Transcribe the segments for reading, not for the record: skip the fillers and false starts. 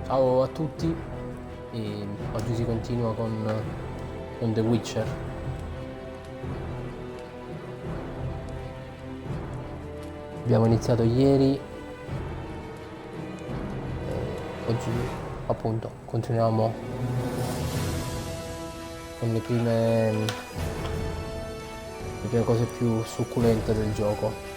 Ciao a tutti, e oggi si continua con The Witcher. Abbiamo iniziato ieri e oggi appunto continuiamo con le prime cose più succulente del gioco.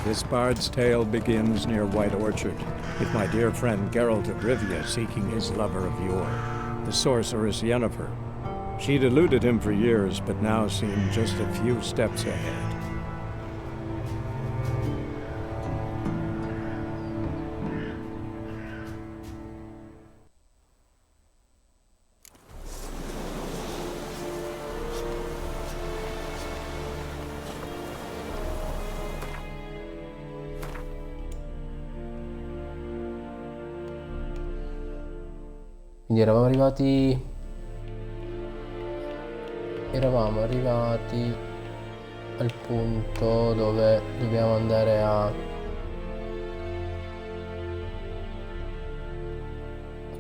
This bard's tale begins near White Orchard, with my dear friend Geralt di Rivia seeking his lover of yore, the sorceress Yennefer. She'd eluded him for years, but now seemed just a few steps ahead. Quindi eravamo arrivati al punto dove dobbiamo andare a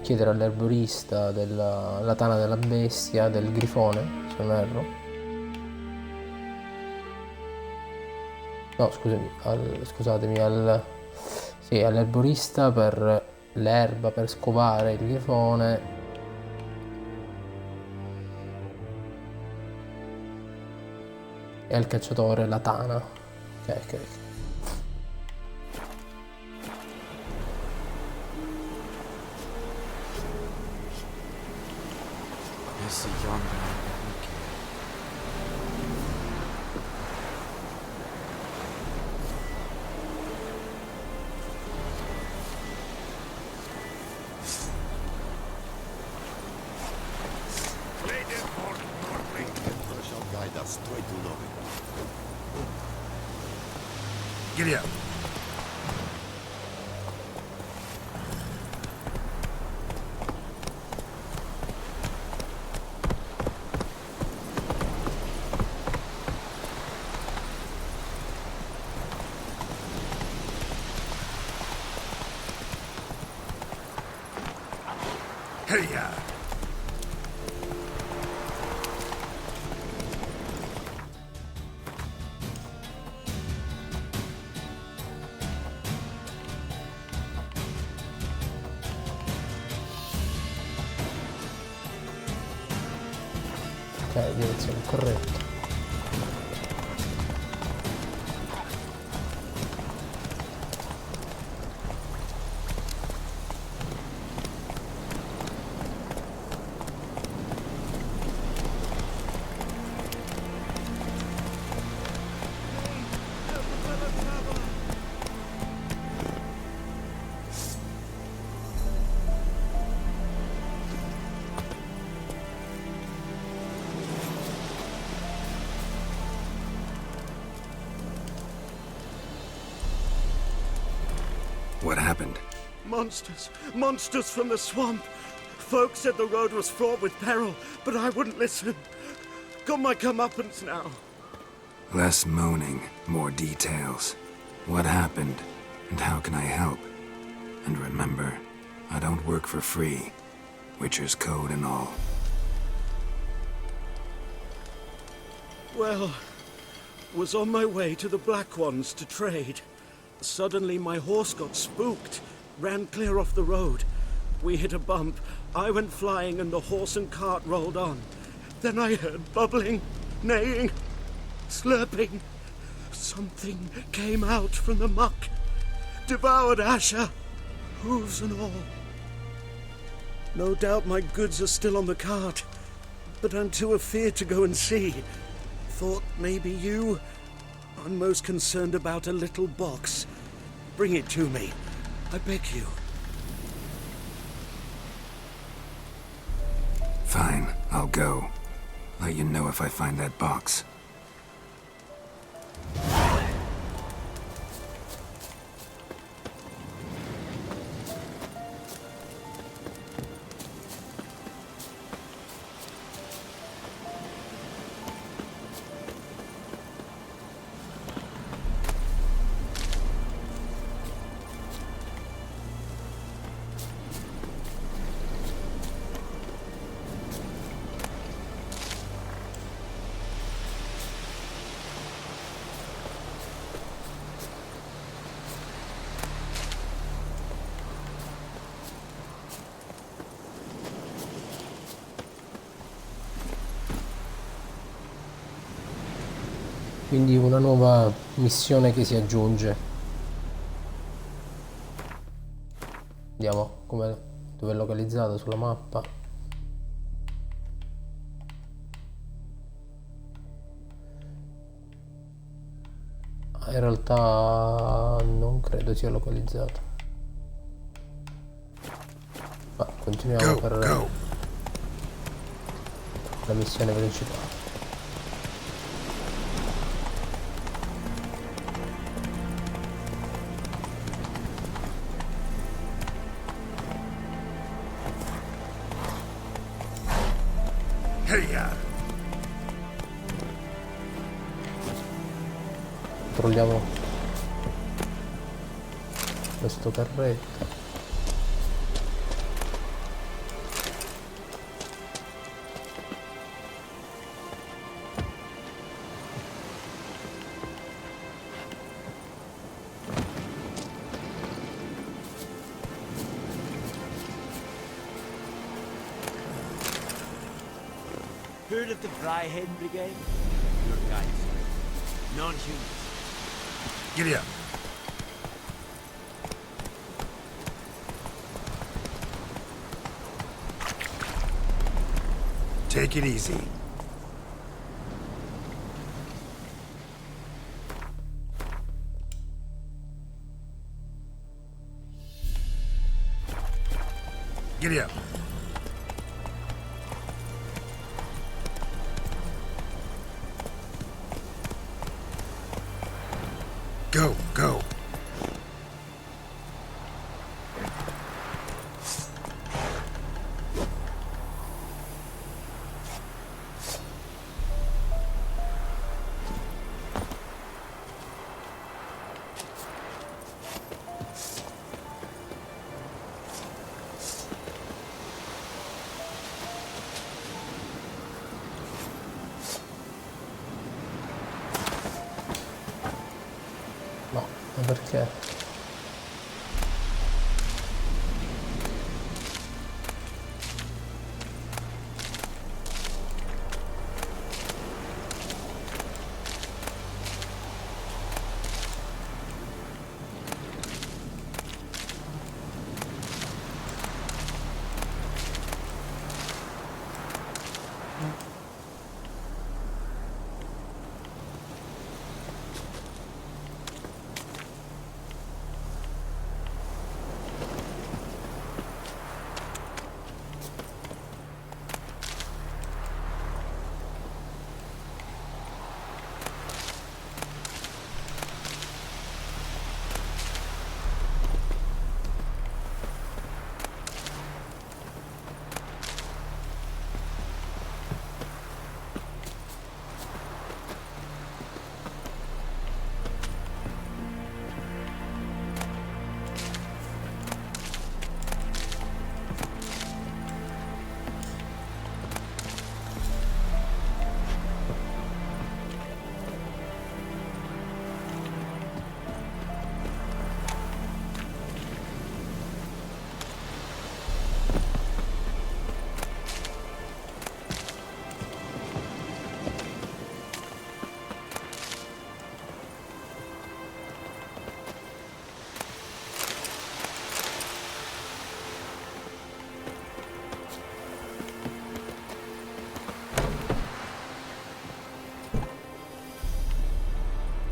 chiedere all'erborista la tana della bestia, del grifone, se non erro. No, scusatemi, all'erborista per l'erba, per scovare il grifone. E al cacciatore la tana. Ok. Essi yonder Giddy up. Hey-ya! Ok, direzione corretta. What happened? Monsters from the swamp. Folks said the road was fraught with peril, but I wouldn't listen. Got my comeuppance now. Less moaning, more details. What happened, and how can I help? And remember, I don't work for free. Witcher's code and all. Well, was on my way to the Black Ones to trade. Suddenly my horse got spooked, ran clear off the road. We hit a bump, I went flying and the horse and cart rolled on. Then I heard bubbling, neighing, slurping. Something came out from the muck, devoured Lascia, hooves and all. No doubt my goods are still on the cart, but I'm too afeard to go and see. Thought maybe you... I'm most concerned about a little box. Bring it to me. I beg you. Fine, I'll go. Let you know if I find that box. Quindi una nuova missione che si aggiunge. Vediamo dove è localizzata sulla mappa. In realtà non credo sia localizzata. Ma continuiamo per la missione principale. Controlliamo questo carretto. Heard of the Fryhead Brigade? Your guys. Non-humans. Giddy up. Take it easy. Giddy up. Go, go. No, ma perché?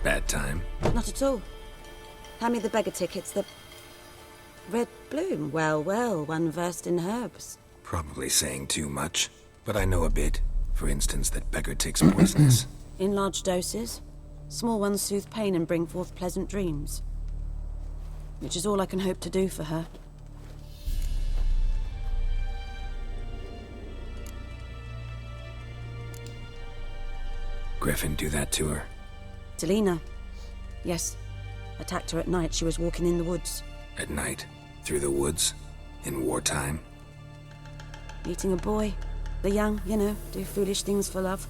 Bad time. Not at all. Hand me the beggar tickets, the... Red bloom. Well, well, one versed in herbs. Probably saying too much, but I know a bit. For instance, that beggar tick's poisonous. In large doses. Small ones soothe pain and bring forth pleasant dreams. Which is all I can hope to do for her. Griffin do that to her? Delina. Yes. Attacked her at night. She was walking in the woods. At night? Through the woods? In wartime? Meeting a boy. The young, you know, do foolish things for love.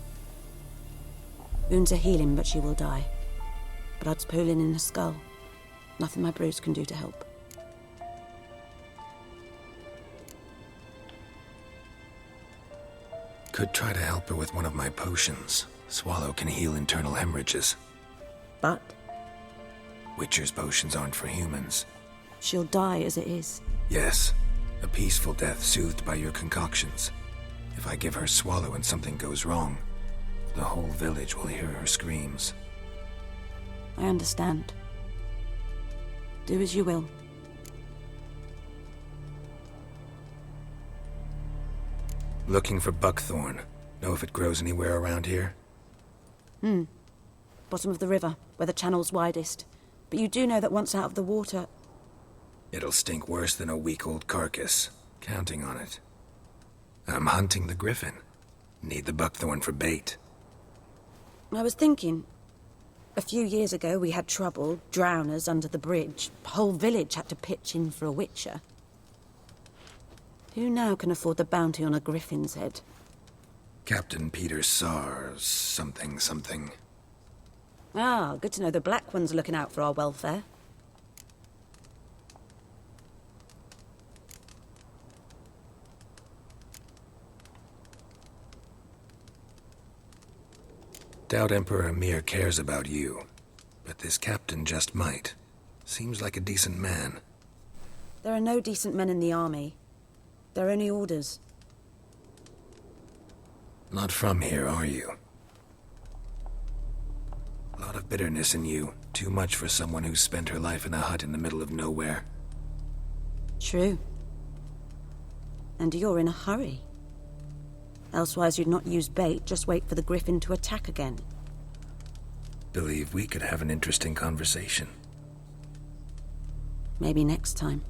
Wounds are healing, but she will die. Blood's pooling in her skull. Nothing my brews can do to help. Could try to help her with one of my potions. Swallow can heal internal hemorrhages. But Witcher's potions aren't for humans. she'll die as it is. Yes, a peaceful death soothed by your concoctions. If I give her Swallow and something goes wrong, the whole village will hear her screams. I understand. Do as you will. Looking for buckthorn. Know if it grows anywhere around here? Bottom of the river, where the channel's widest. But you do know that once out of the water... It'll stink worse than a week-old carcass. Counting on it. I'm hunting the griffin. Need the buckthorn for bait. I was thinking... A few years ago we had trouble, drowners under the bridge. The whole village had to pitch in for a witcher. Who now can afford the bounty on a griffin's head? Captain Peter Sars, something. Ah, good to know the Black One's looking out for our welfare. Doubt Emperor Emir cares about you, but this captain just might. Seems like a decent man. There are no decent men in the army. They're only orders. Not from here, are you? A lot of bitterness in you. Too much for someone who's spent her life in a hut in the middle of nowhere. True. And you're in a hurry. Elsewise you'd not use bait, just wait for the griffin to attack again. Believe we could have an interesting conversation. Maybe next time.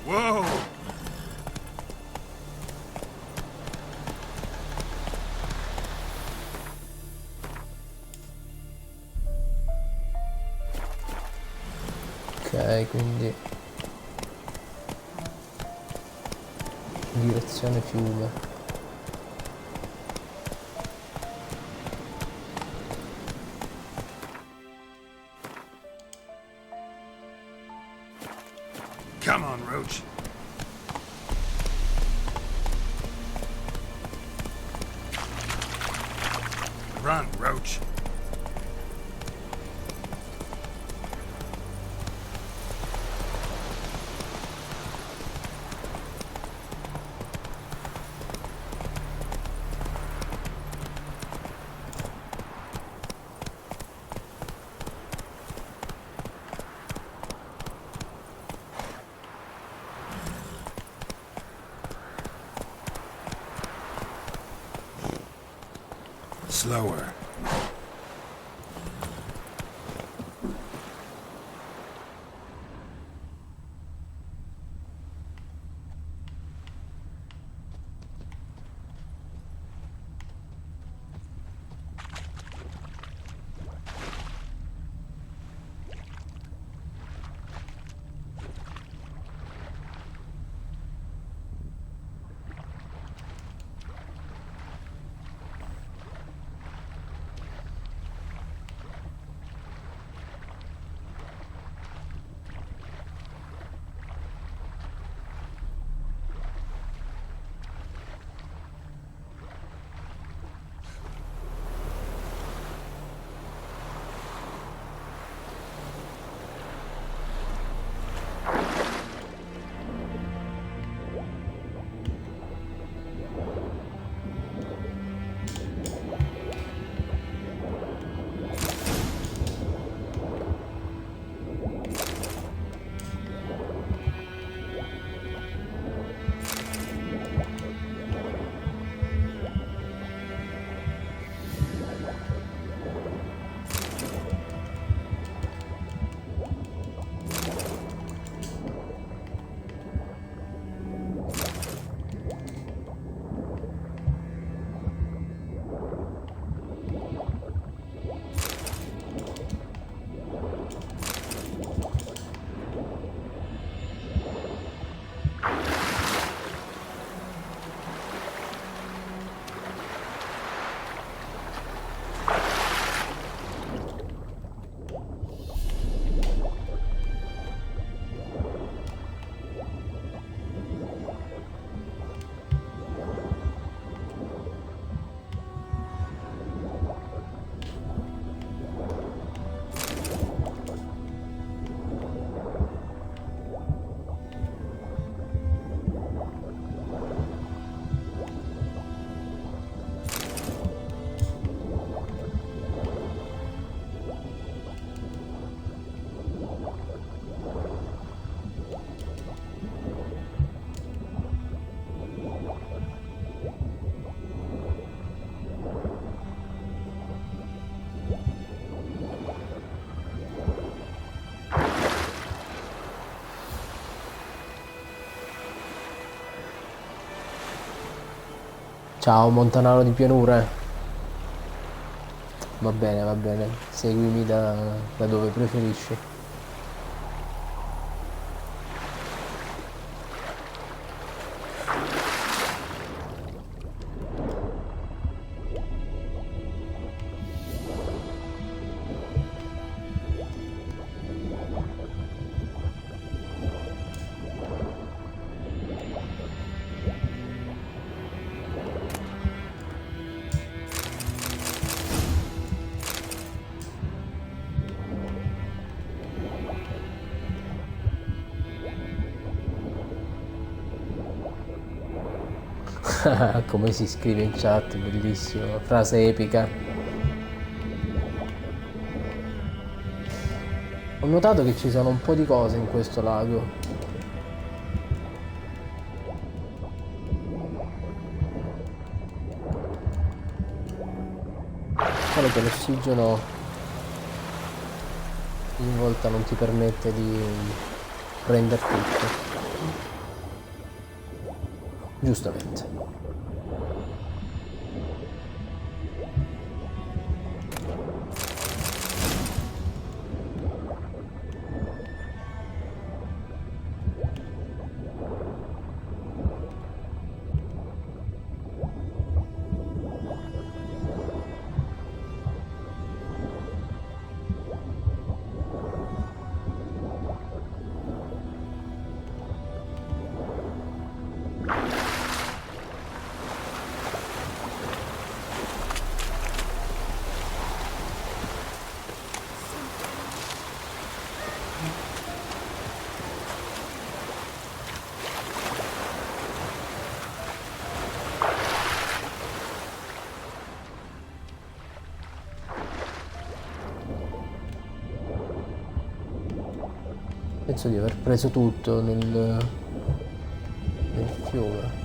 Whoa! Ok, quindi direzione fiume. Come on, Roach. Run, Roach. Slower. Ciao montanaro di pianure. Va bene, seguimi da dove preferisci. Come si scrive in chat, bellissimo, frase epica. Ho notato che ci sono un po' di cose in questo lago. Solo che l'ossigeno in volta non ti permette di prendere tutto. Giustamente. Penso di aver preso tutto nel fiume.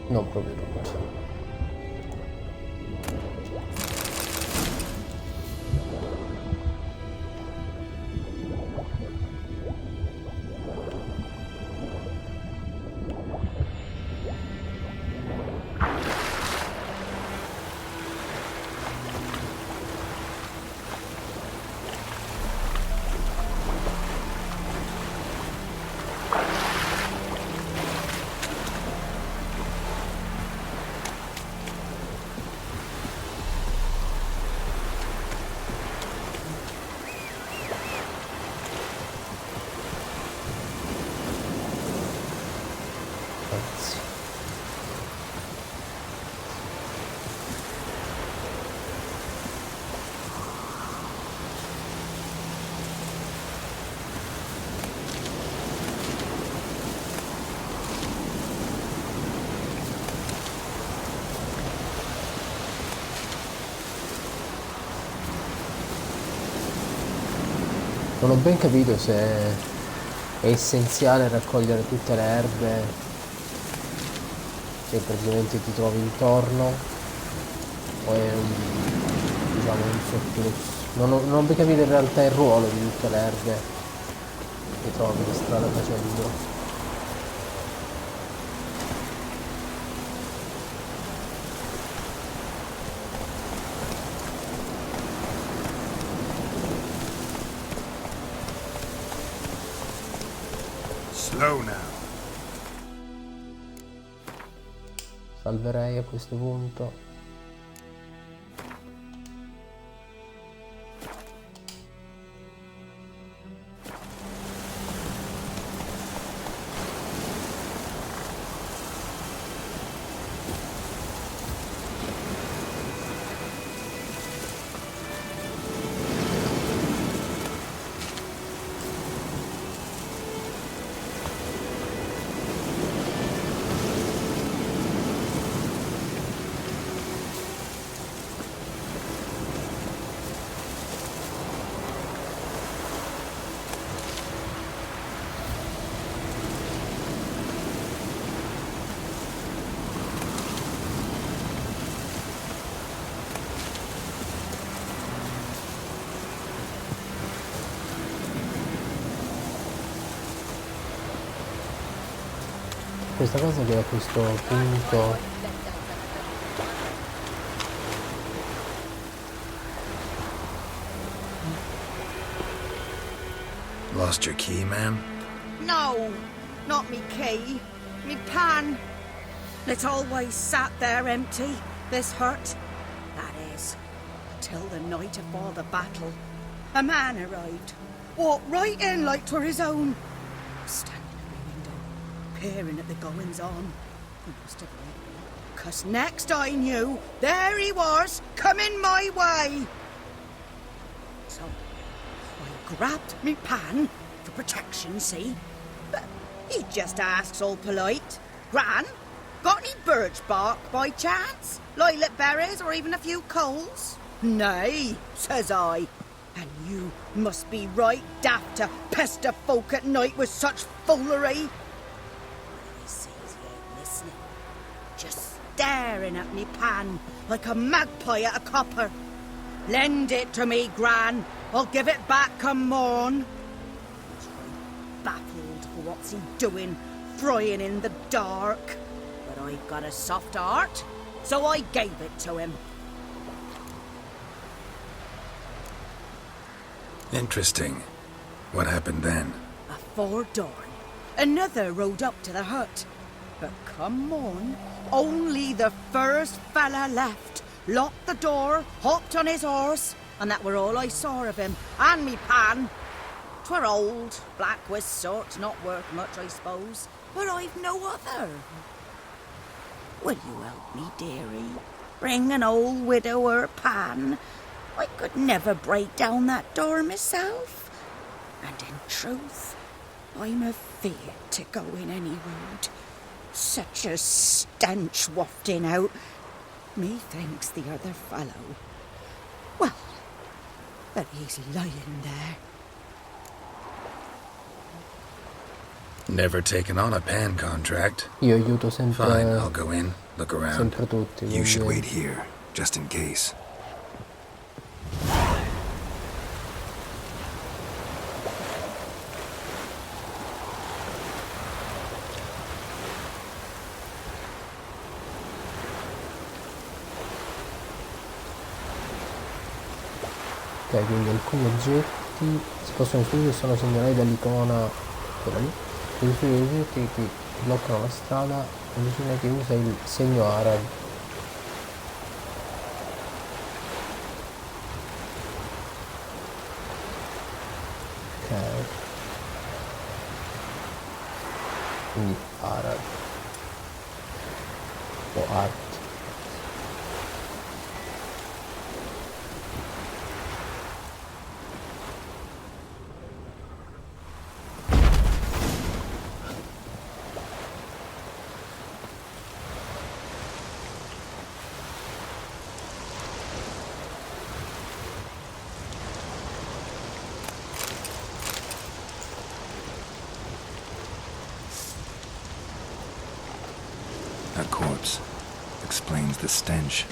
Non proprio tutto. Non ho ben capito se è essenziale raccogliere tutte le erbe che praticamente ti trovi intorno o è un sottolusso. Non ho ben capito in realtà il ruolo di tutte le erbe che trovi per strada facendo. Slow now. Salverei a questo punto. questa cosa che a questo punto Lost your key, ma'am? No, not me key. Me pan. It's always sat there empty, this hut. That is, till the night of all the battle. A man arrived, walked right in like 'twere his own. Standing at the window, peering at the goings-on. He must have read me, 'cause next I knew, there he was, coming my way. So, I grabbed me pan, for protection, see? But he just asks all polite, Gran, got any birch bark by chance? Lilac berries or even a few coals? Nay, says I. And you must be right daft to pester folk at night with such foolery. He sees he ain't listening, just staring at me pan like a magpie at a copper. Lend it to me, Gran. I'll give it back come morn. He's right baffled for what's he doing, frying in the dark. But I got a soft heart, so I gave it to him. Interesting. What happened then? Afore dawn, another rode up to the hut. But come morn, only the first fella left. Locked the door, hopped on his horse, and that were all I saw of him, and me pan. 'Twere old, black with sort, not worth much, I suppose, but I've no other. Will you help me, dearie? Bring an old widower pan. I could never break down that door myself. And in truth, I'm afeard to go in any road. Such a stench wafting out. Methinks the other fellow, well, that he's lying there. Never taken on a pan contract. io aiuto sempre, Fine, I'll go in, look around. sempre tutti. You should quindi- wait here, just in case. Ok, quindi alcuni oggetti si possono escludere e sono segnalati dall'icona quella lì. Gli oggetti che bloccano la strada e bisogna che usa il segno Arab. Ok. Quindi Arab o Art. A corpse explains the stench.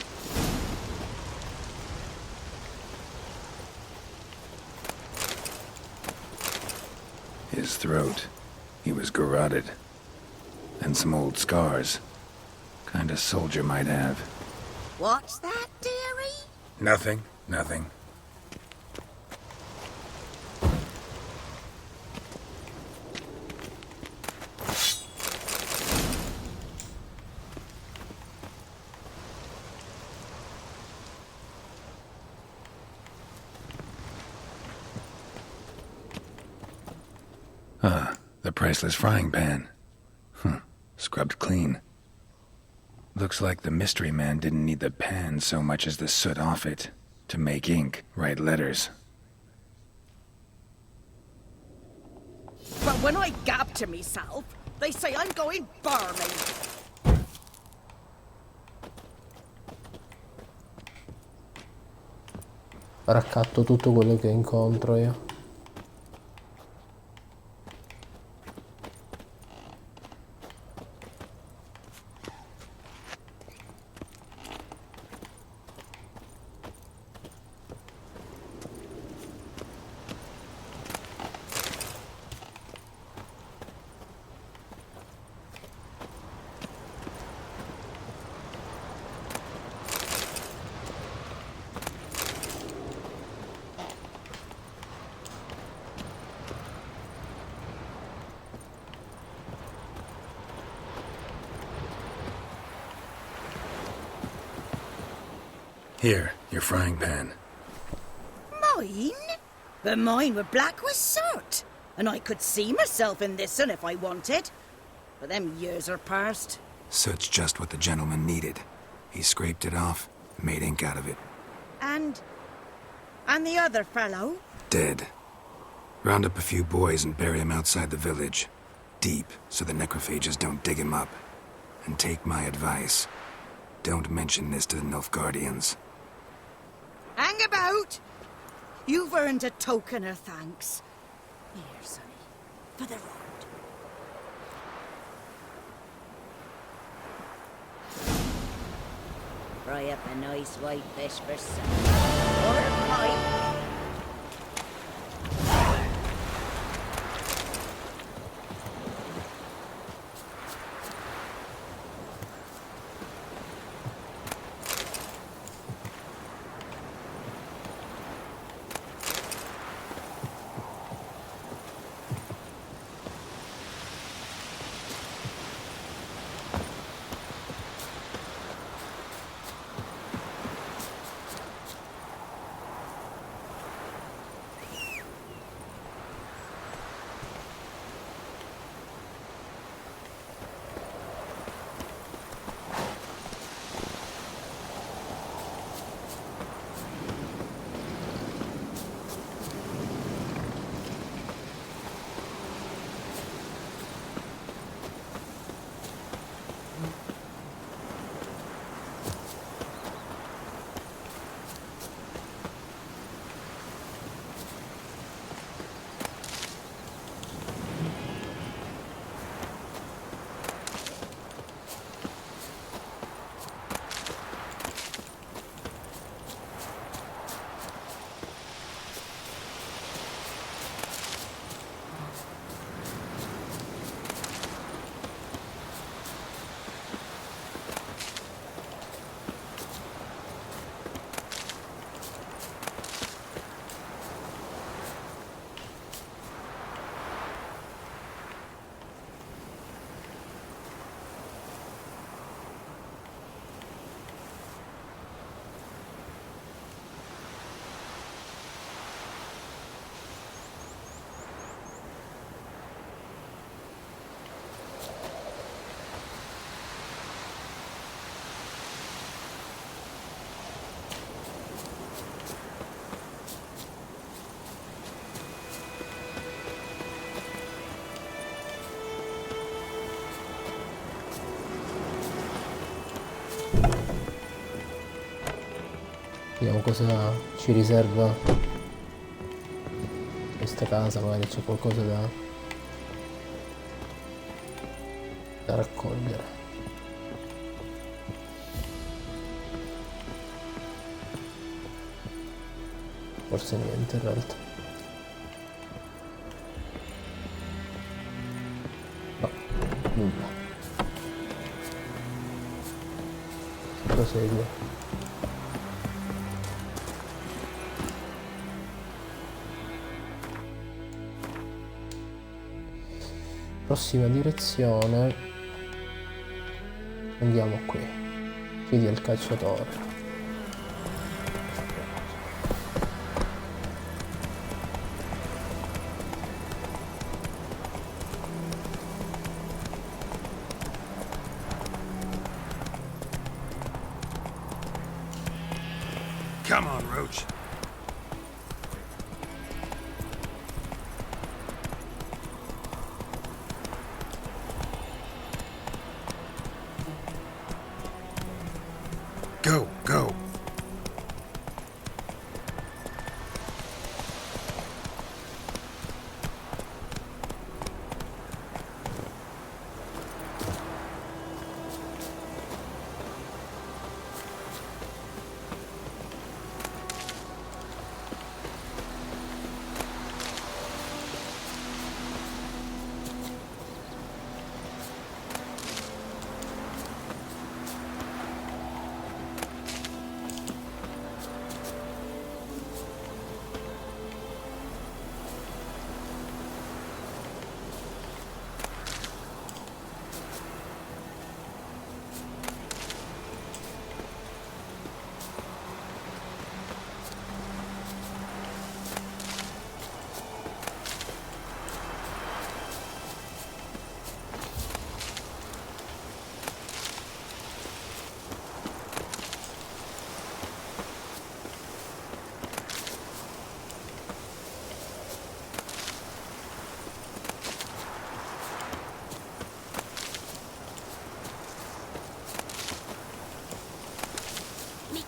His throat, he was garroted. And some old scars. Kind of soldier might have. What's that, dearie? Nothing, nothing. Ah, the priceless frying pan. Scrubbed clean. Looks like the mystery man didn't need the pan so much as the soot off it to make ink, write letters. But when I gab to myself, they say I'm going barmy. Raccatto tutto quello che incontro io. Here, your frying pan. Mine? But mine were black with soot. And I could see myself in this one if I wanted. But them years are past. Soot's just what the gentleman needed. He scraped it off, made ink out of it. And the other fellow? Dead. Round up a few boys and bury him outside the village. Deep, so the necrophages don't dig him up. And take my advice. Don't mention this to the Nilfgaardians. Hang about! You've earned a token of thanks. Here, sonny, for the road. Fry up a nice white fish for supper. Or a pie. Vediamo cosa ci riserva questa casa, magari c'è qualcosa da raccogliere. Forse niente in realtà. No, nulla. Prosegue. Prossima direzione, andiamo qui. Chiedi al calciatore. Come on, Roach. Go, go.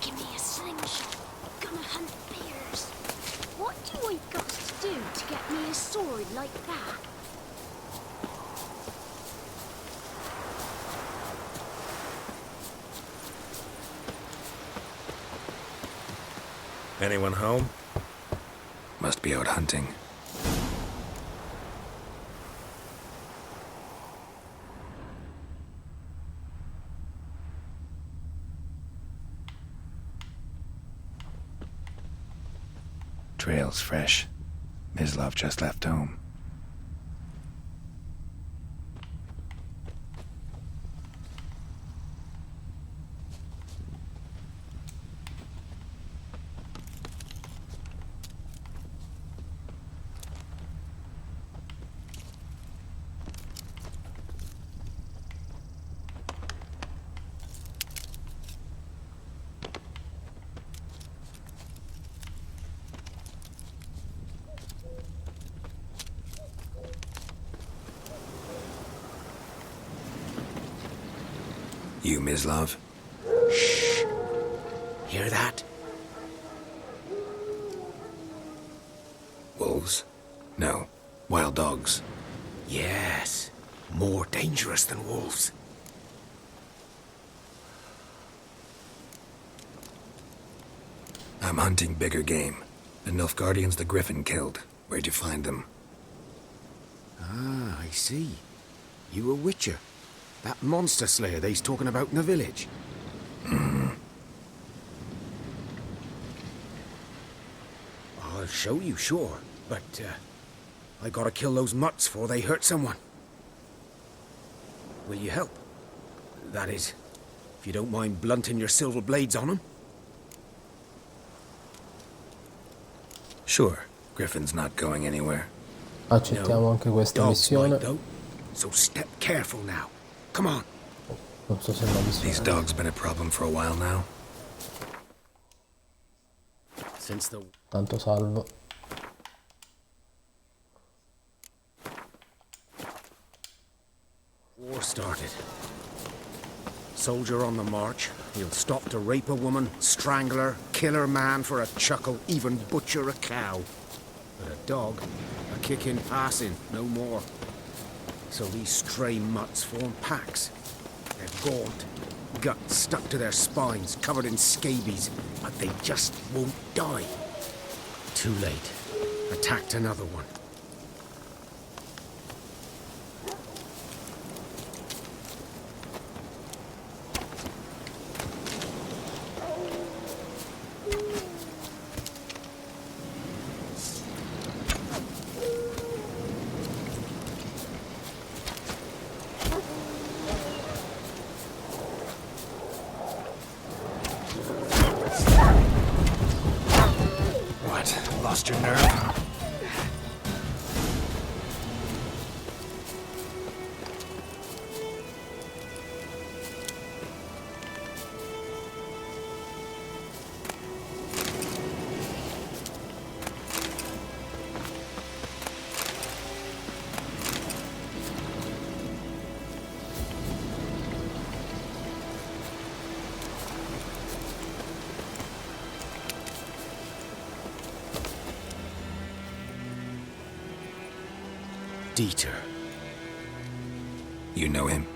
Give me a slingshot. Gonna hunt bears. What do I got to do to get me a sword like that? Anyone home? Must be out hunting. Trail's fresh. Mislav just left home. You, Mislav? Shh. Hear that? Wolves? No. Wild dogs. Yes. More dangerous than wolves. I'm hunting bigger game. The Nilfgaardians the Griffin killed. Where'd you find them? Ah, I see. You a witcher. That monster slayer they's talking about in the village. I'll show you, sure. But, I gotta kill those mutts before they hurt someone. Will you help? That is, if you don't mind blunting your silver blades on them. Sure. Griffin's not going anywhere. Accettiamo anche questa Dogs might, missione. though. So step careful now. Come on. Non so se è una These missione. dogs been a problem for a while now. Since the Tanto salvo. war started. Soldier on the march. He'll stop to rape a woman, strangle her, kill her man for a chuckle, even butcher a cow. But a dog, a kick in passing, no more. So these stray mutts form packs. They're gaunt, guts stuck to their spines, covered in scabies, but they just won't die. Too late. Attacked another one. Lost your nerve? Dieter. You know him?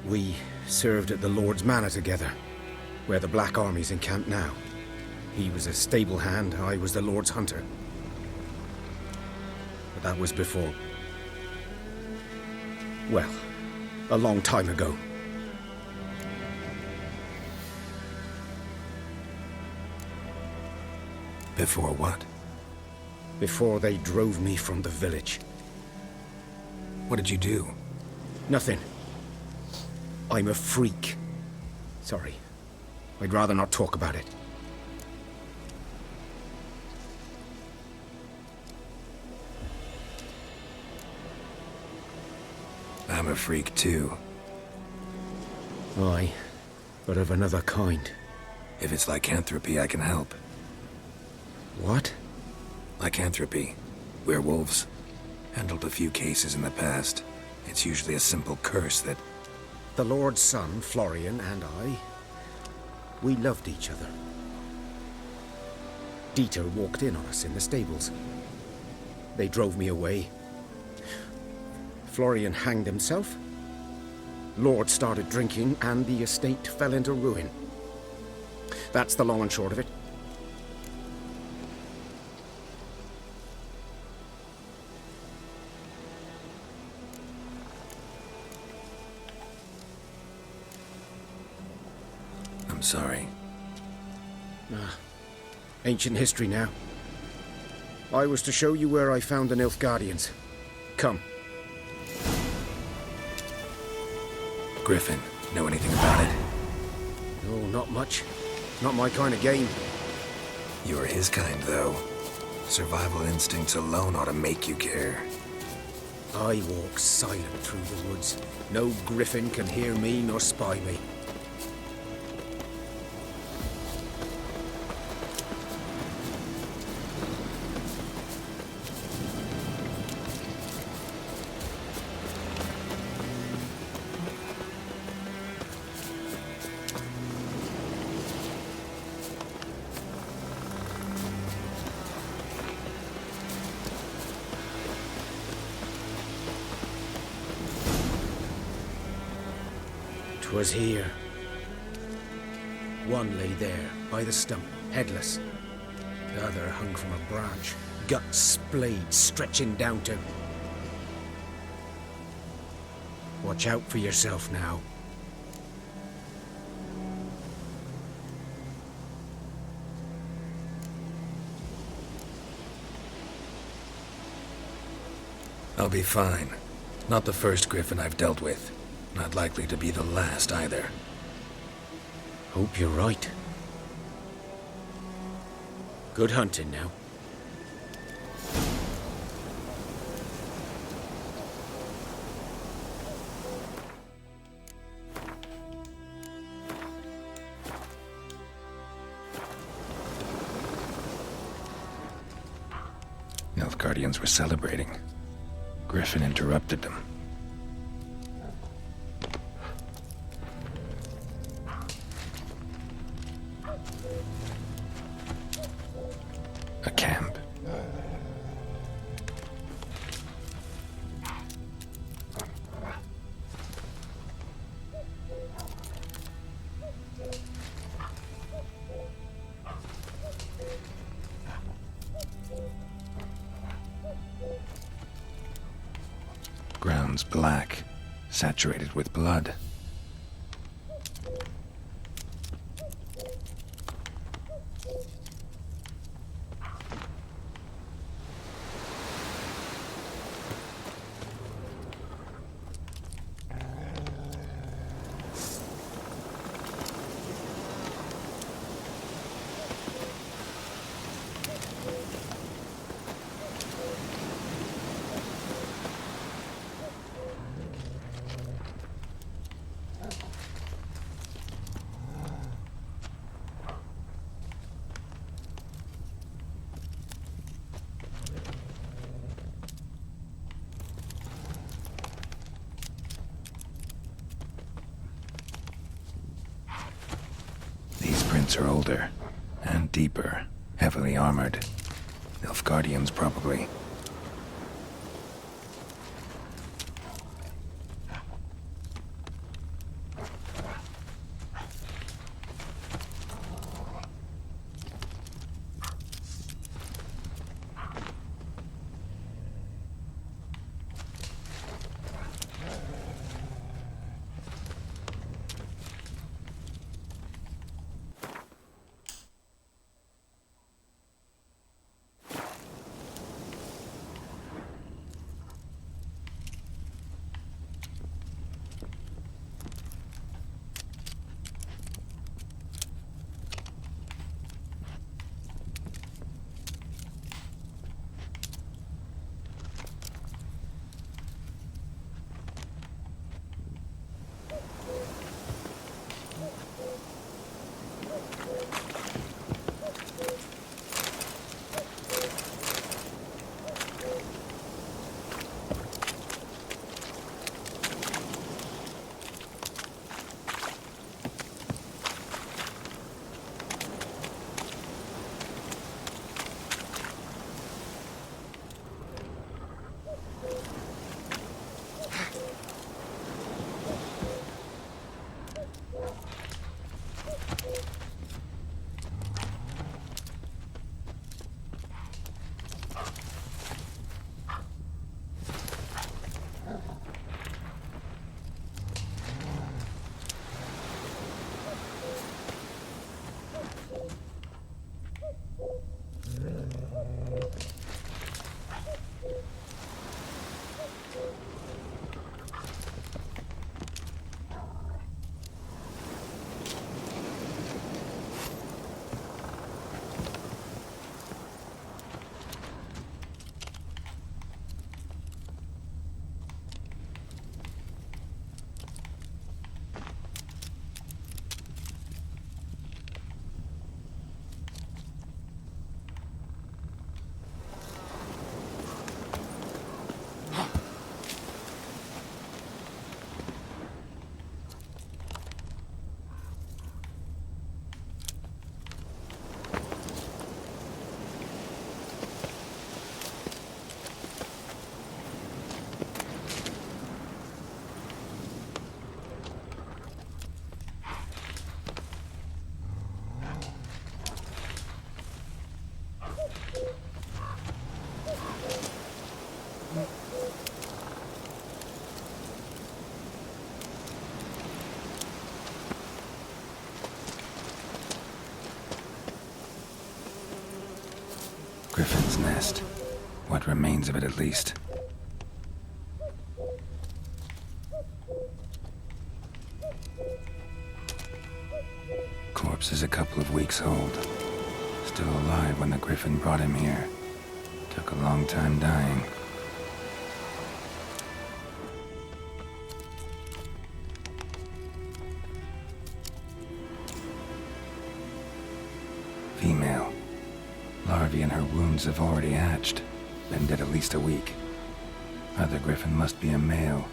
We served at the Lord's Manor together, where the Black Army's encamped now. He was a stable hand, I was the Lord's hunter. But that was before... well, a long time ago. Before what? Before they drove me from the village. What did you do? Nothing. I'm a freak. Sorry. I'd rather not talk about it. I'm a freak too. Aye, but of another kind. If it's lycanthropy, I can help. What? Lycanthropy. Werewolves. Handled a few cases in the past. It's usually a simple curse that... The Lord's son, Florian, and I... We loved each other. Dieter walked in on us in the stables. They drove me away. Florian hanged himself. Lord started drinking, and the estate fell into ruin. That's the long and short of it. I'm sorry. Ancient history now. I was to show you where I found the Nilfgaardians. Come. Griffin, know anything about it? No, not much. Not my kind of game. You're his kind, though. Survival instincts alone ought to make you care. I walk silent through the woods. No griffin can hear me nor spy me. Was here. One lay there, by the stump, headless. The other hung from a branch, guts splayed, stretching down to... Watch out for yourself now. I'll be fine. Not the first griffin I've dealt with. Not likely to be the last, either. Hope you're right. Good hunting now. Nilfgaardians were celebrating. Griffin interrupted them. A camp. Ground's black, saturated with blood. Are older and deeper, heavily armored. Nilfgaardians, probably. Griffin's nest. What remains of it, at least. Corpse is a couple of weeks old. Still alive when the griffin brought him here. Took a long time dying. Female. Larvae in her wounds have already hatched. Been dead at least a week. Other griffin must be a male.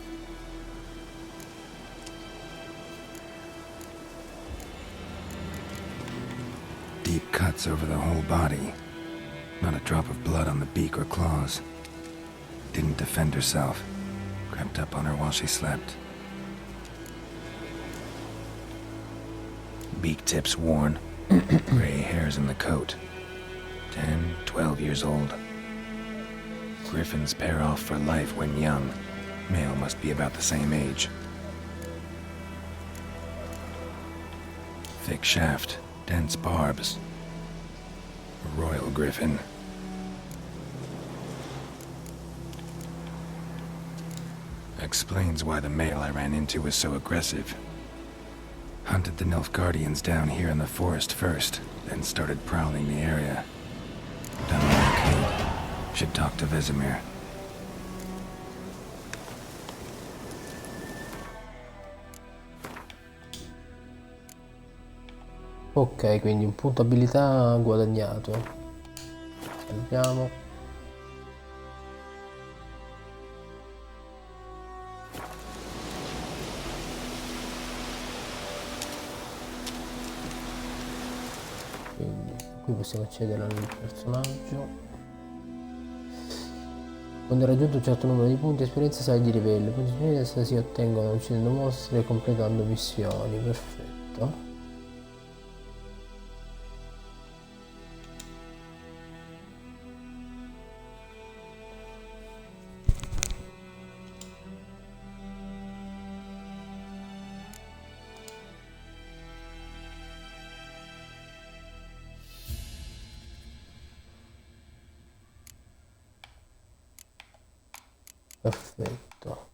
Deep cuts over the whole body. Not a drop of blood on the beak or claws. Didn't defend herself. Crept up on her while she slept. Beak tips worn. Gray hairs in the coat. 10, 12 years old. Griffins pair off for life when young. Male must be about the same age. Thick shaft, dense barbs. A royal griffin. Explains why the male I ran into was so aggressive. Hunted the Nilfgaardians down here in the forest first, then started prowling the area. Done all I could. Should talk to Vesemir. Ok, quindi un punto abilità guadagnato. Salviamo. Quindi qui possiamo accedere al personaggio. Quando raggiunto un certo numero di punti esperienza sale di livello. I punti esperienza si ottengono uccidendo mostri e completando missioni. Perfetto. Perfetto.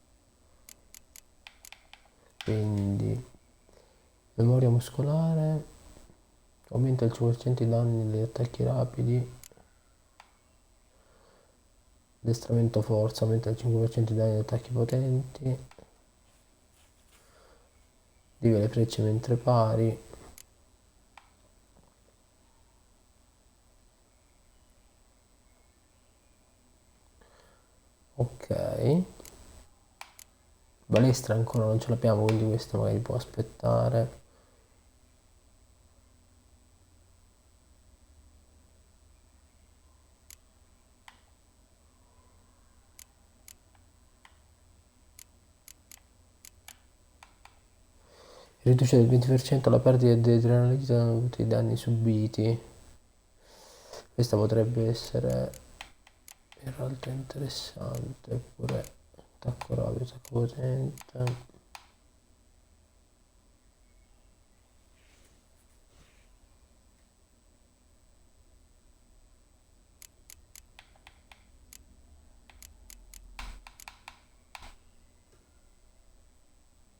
Quindi memoria muscolare aumenta il 5% i danni negli attacchi rapidi. Addestramento forza aumenta il 5% i danni negli attacchi potenti. Dive le frecce mentre pari. Ok. Balestra ancora non ce l'abbiamo, quindi questo magari può aspettare. Riduce del 20% la perdita di adrenalina da tutti i danni subiti. Questa potrebbe essere in realtà interessante. Oppure attacco rapido, attacco potente.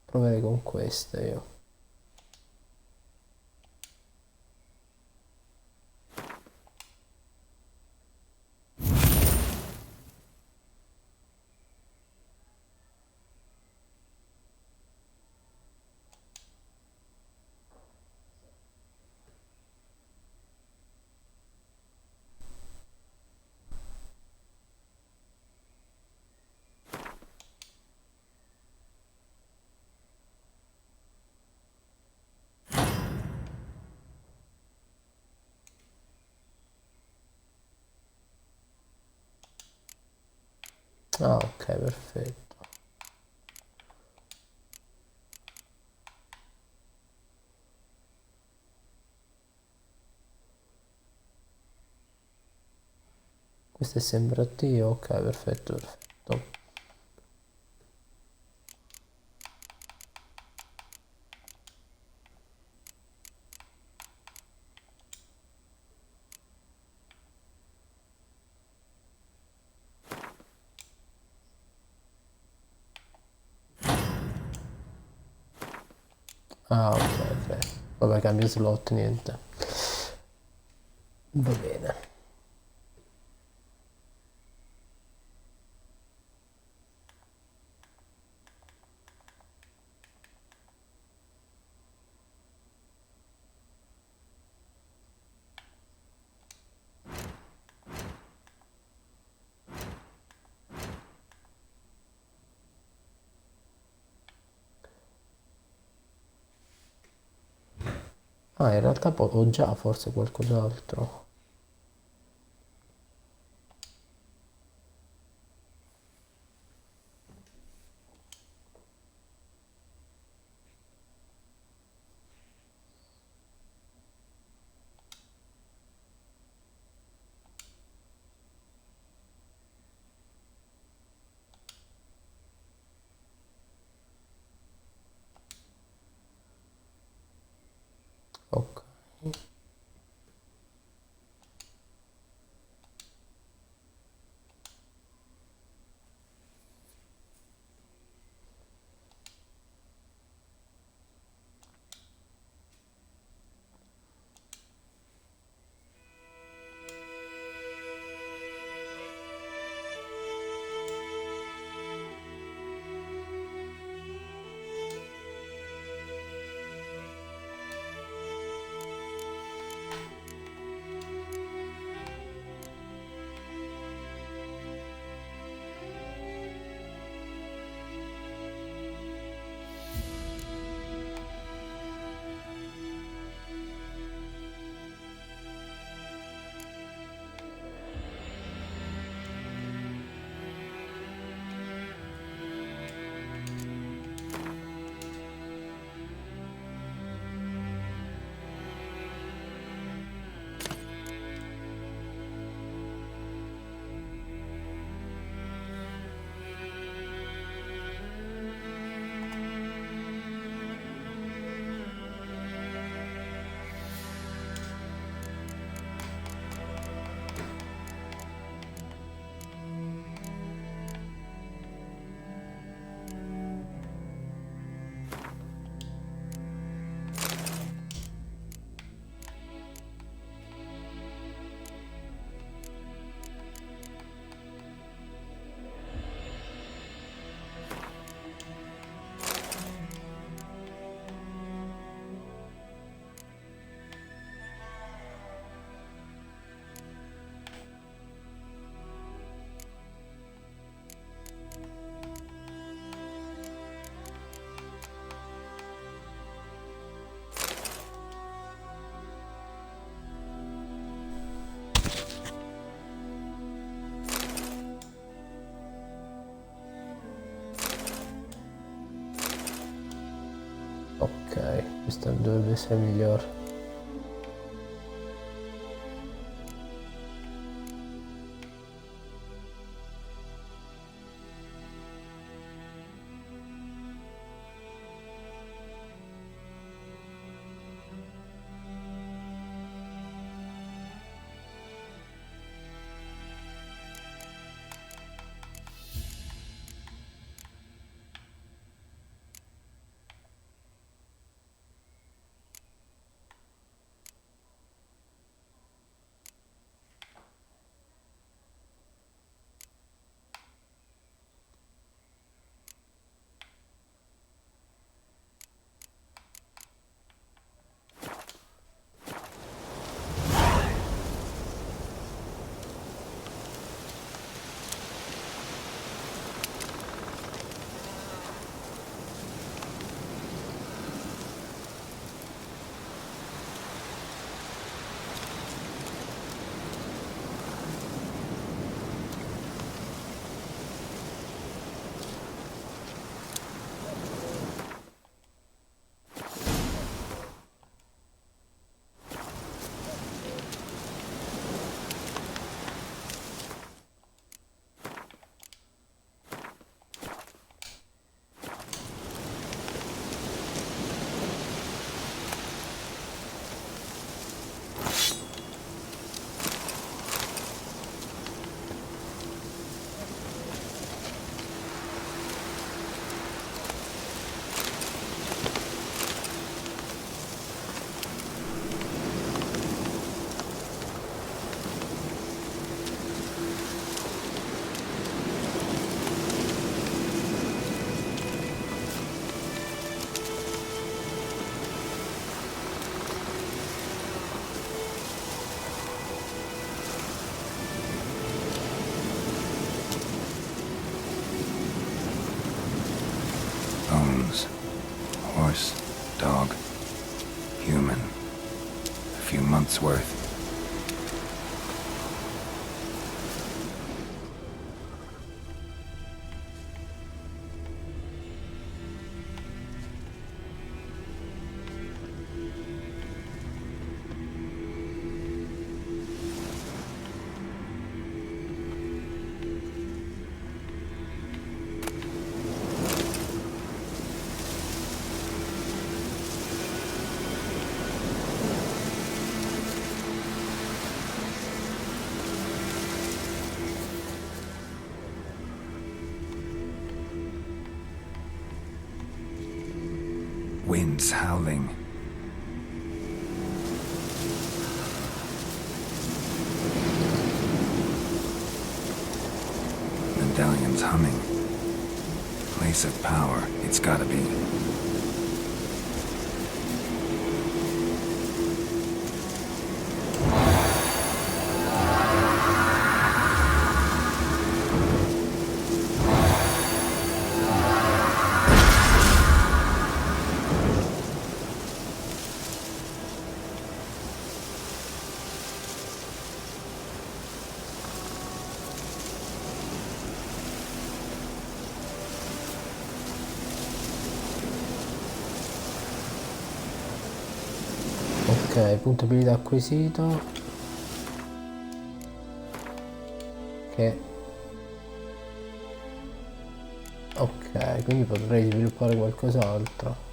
Proverei con queste io. Ah, ok, perfetto. Questo è sempre attivo, ok, perfetto, perfetto. Ah, ok, ok. Vabbè, cambia slot, niente. Va bene. Ah, in realtà ho già forse qualcos'altro. Ok. Ok, questa dovrebbe essere migliore. Horse, dog, human. A few months' worth. Winds howling. Medallions humming. Place of power, it's gotta be. Ok, punto abilità acquisito. Che... Ok, quindi potrei sviluppare qualcos'altro.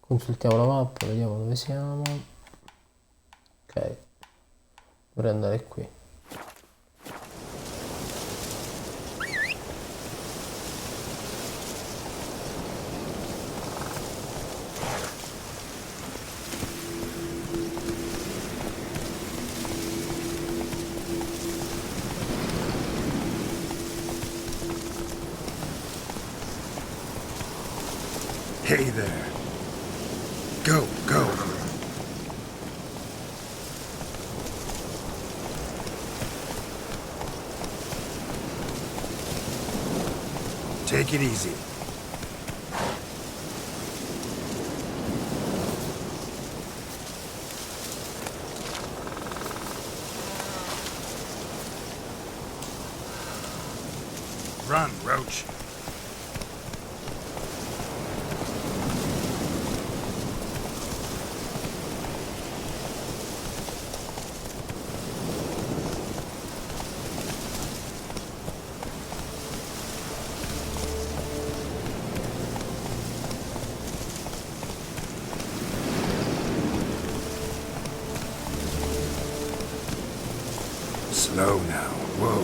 Consultiamo la mappa, vediamo dove siamo. Ok, dovrei andare qui. Hey there. Go, go. Take it easy. Run, Roach. Slow now. Whoa.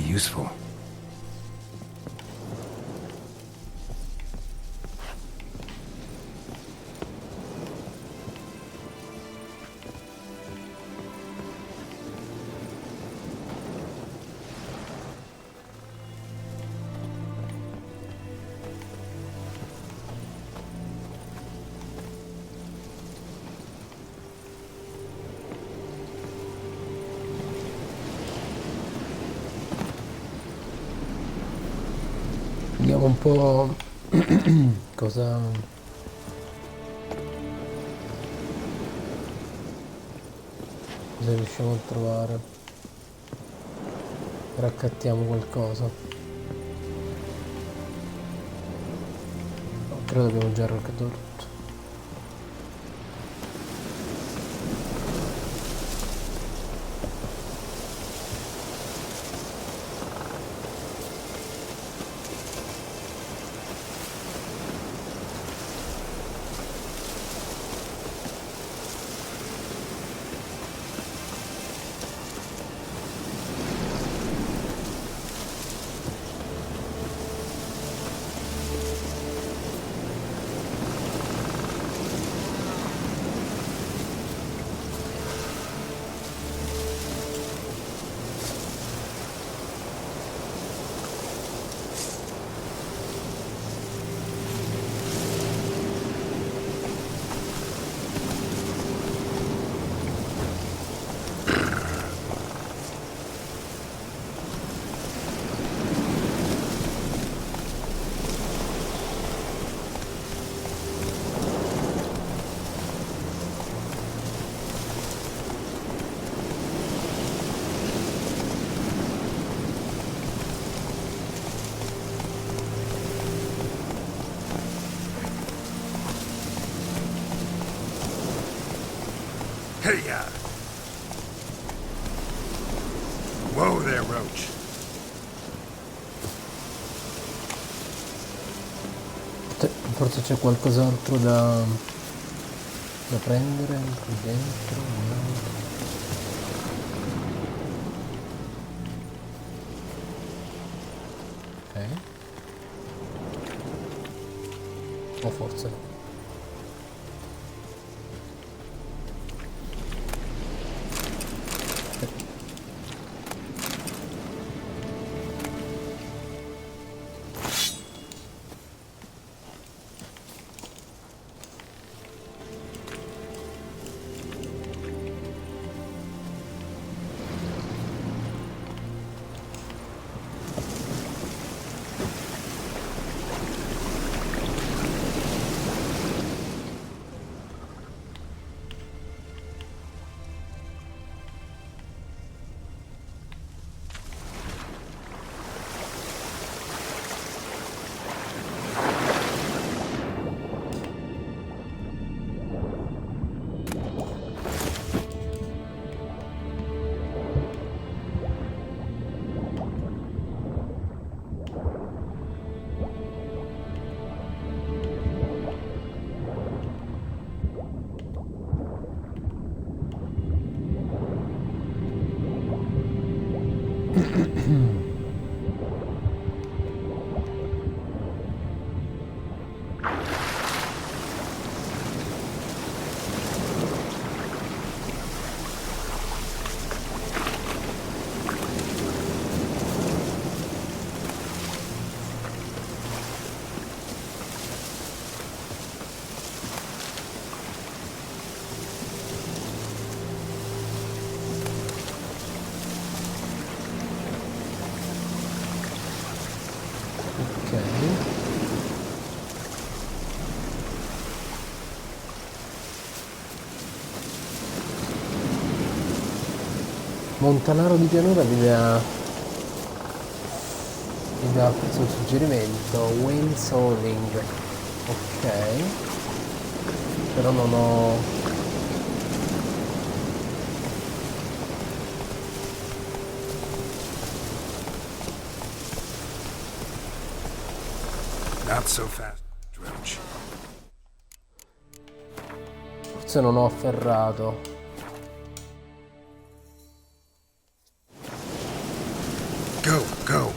useful. Vediamo un po' cosa riusciamo a trovare. Raccattiamo qualcosa. No, credo abbiamo già raccattato tutto. Hey, whoa there, Roach. Forse c'è qualcos'altro da prendere qui dentro. No. Ok. O forse no. Montanaro di pianura mi dà questo suggerimento. Wayne Soling. Ok, però non ho Not so fast, Roach. forse non ho afferrato. Go, Go.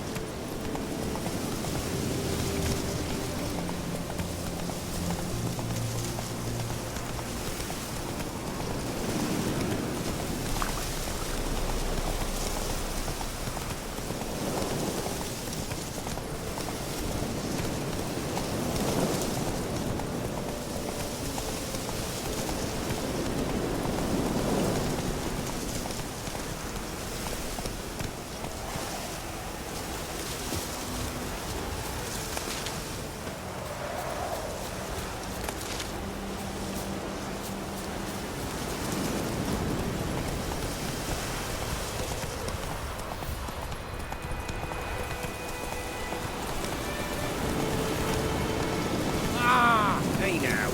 Hey now.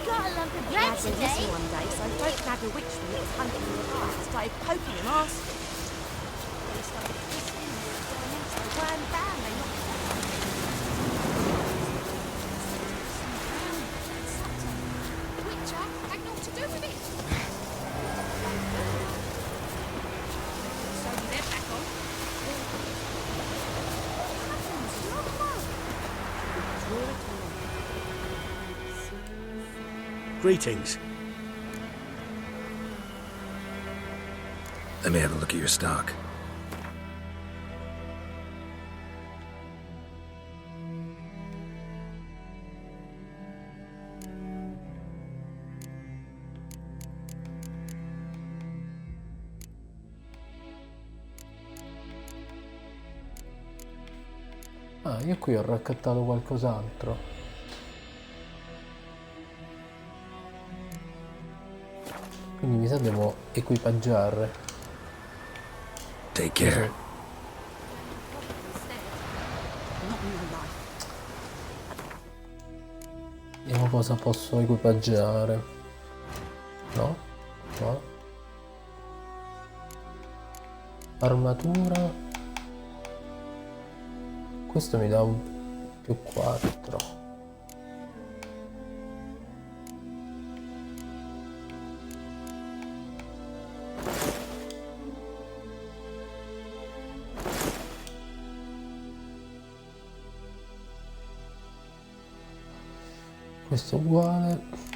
Gotta love the He had bread been today. missing one day, so folk grabbed a witch that was hunting in the park and started poking him arse. They started whistling and the grand bam, they knocked him out. Which had naught to do with it. So they're back on. Greetings. Let me have a look at your stock. Ah, io qui ho raccattato qualcos'altro. Quindi mi sa devo equipaggiare. Take care. Vediamo cosa posso equipaggiare. No? No? Armatura. Questo mi dà un più 4. Questo è uguale.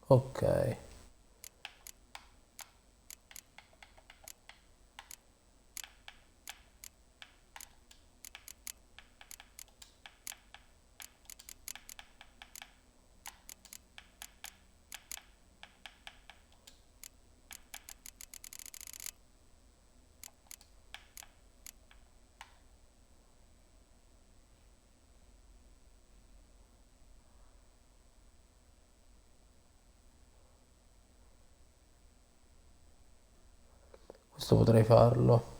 Ok. Questo potrei farlo.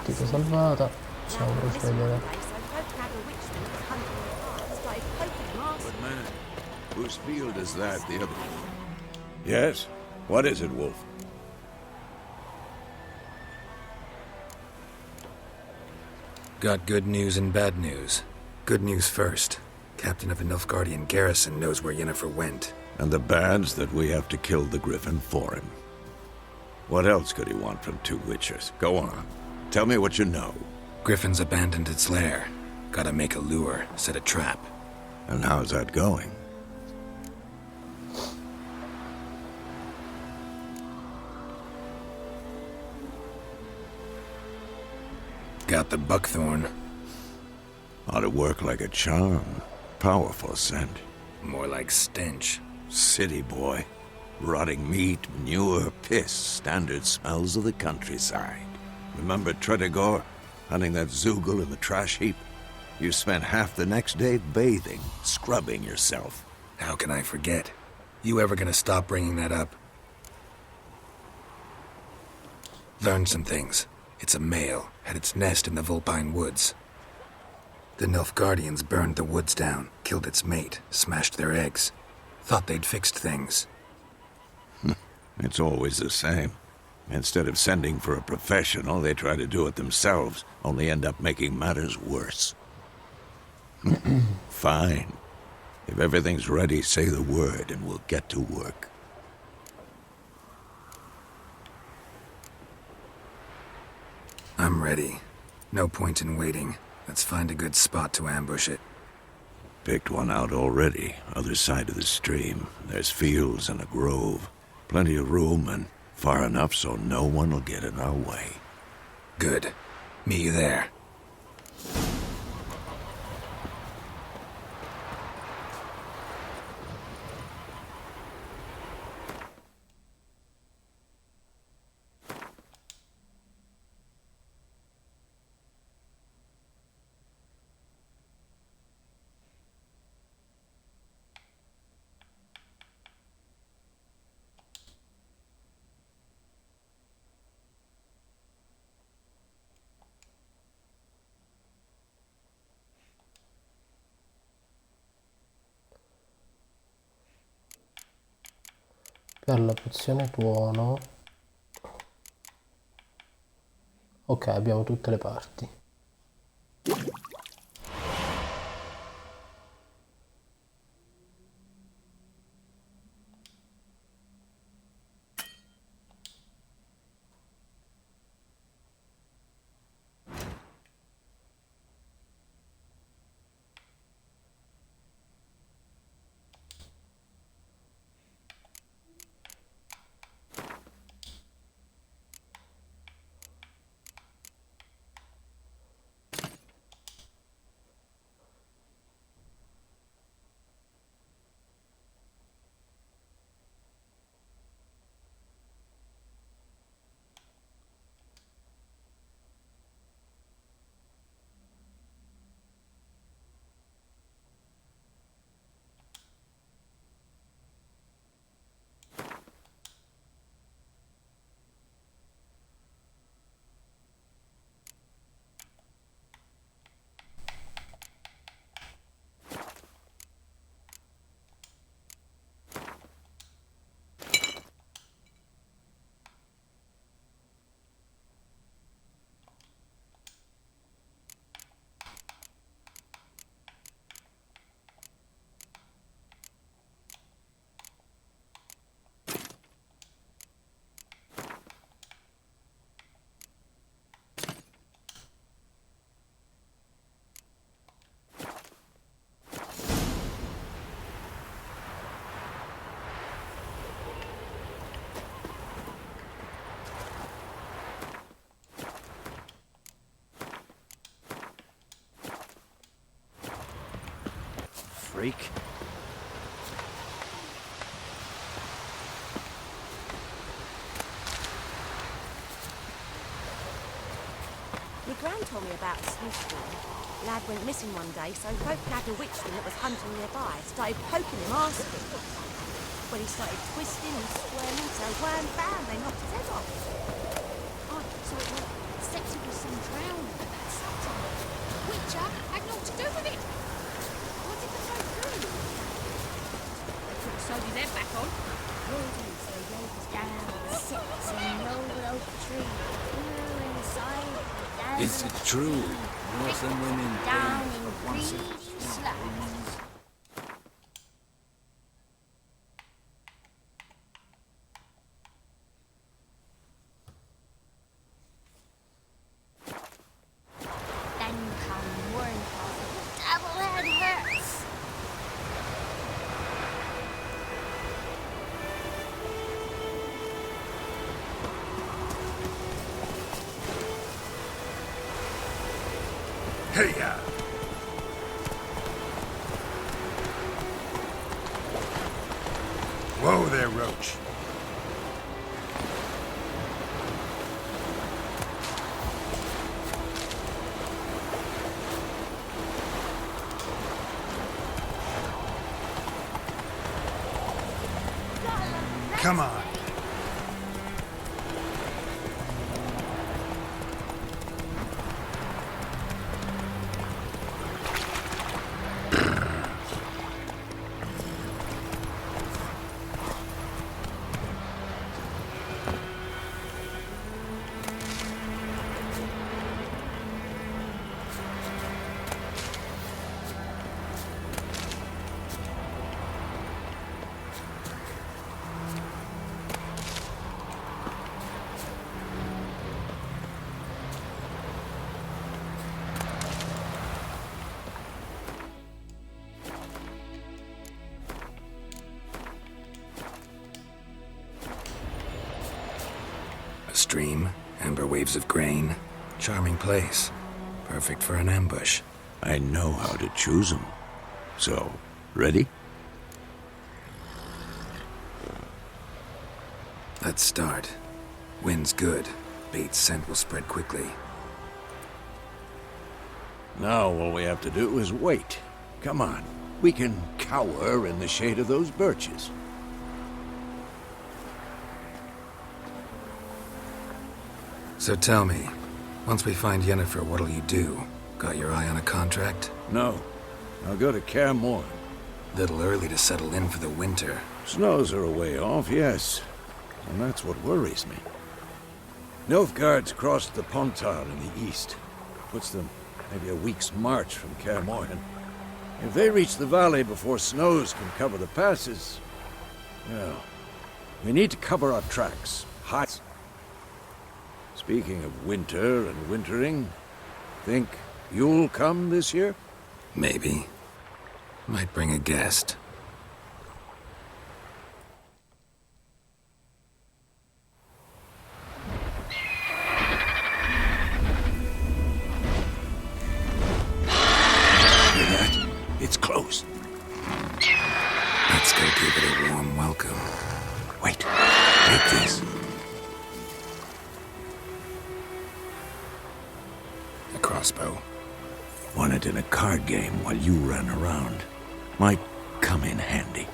Partita salvata. Facciamo procedere. But man, whose field is that? The other. Yes? What is it, Wolf? Got good news and bad news. Good news first. Captain of the Nilfgaardian garrison knows where Yennefer went. And the bad's that we have to kill the griffin for him. What else could he want from two witchers? Go on. Tell me what you know. Griffin's abandoned its lair. Gotta make a lure, set a trap. And how's that going? Got the buckthorn. Ought to work like a charm. Powerful scent. More like stench. City boy. Rotting meat, manure, piss. Standard smells of the countryside. Remember Tredegor? Hunting that Zoogle in the trash heap? You spent half the next day bathing, scrubbing yourself. How can I forget? You ever gonna stop bringing that up? Learned some things. It's a male, had its nest in the Vulpine Woods. The Nilfgaardians burned the woods down, killed its mate, smashed their eggs. Thought they'd fixed things. It's always the same. Instead of sending for a professional, they try to do it themselves, only end up making matters worse. Fine. If everything's ready, say the word and we'll get to work. I'm ready. No point in waiting. Let's find a good spot to ambush it. Picked one out already, other side of the stream. There's fields and a grove. Plenty of room and far enough so no one will get in our way. Good. Meet you there. Per la pozione tuono. Ok, abbiamo tutte le parti. Freak. Your gran told me about a sleuth story. Lad went missing one day, so both nabbed a witchman that was hunting nearby. Started poking him, asking. When he started twisting and squirming, so wham bam, they knocked his head off. Oh, so it was sexy with some trae? creature had naught to do with it. What did the folk do? They put the soldiers' head back on. Ladies, they laid down, sits in an old oak tree. Grew inside the desert. Is it true? Northern women Down bend in for once in greedy slums. Then come one cause of the double-head hurts. Hey-ya! Whoa there, Roach. Come on. Stream, amber waves of grain. Charming place. Perfect for an ambush. I know how to choose them. So, ready? Let's start. Wind's good. Bait's scent will spread quickly. Now all we have to do is wait. Come on. We can cower in the shade of those birches. So tell me, once we find Yennefer, what'll you do? Got your eye on a contract? No. I'll go to Kaer Morhen. Little early to settle in for the winter. Snows are a way off, yes. And that's what worries me. Nilfgaard's crossed the Pontar in the east. Puts them maybe a week's march from Kaer Morhen. If they reach the valley before snows can cover the passes... well, we need to cover our tracks. High. Speaking of winter and wintering, think you'll come this year? Maybe. Might bring a guest. Hear that? It's close. Let's go give it a warm welcome. Wait, take this. A crossbow. Won it in a card game while you ran around. Might come in handy.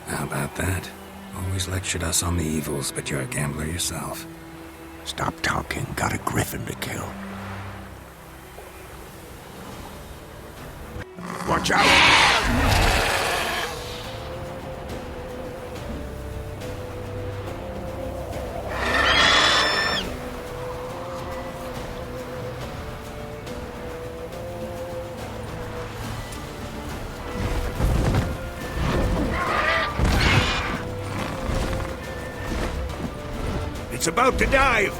How about that? Always lectured us on the evils, but you're a gambler yourself. Stop talking. Got a griffin to kill. Watch out! It's about to dive!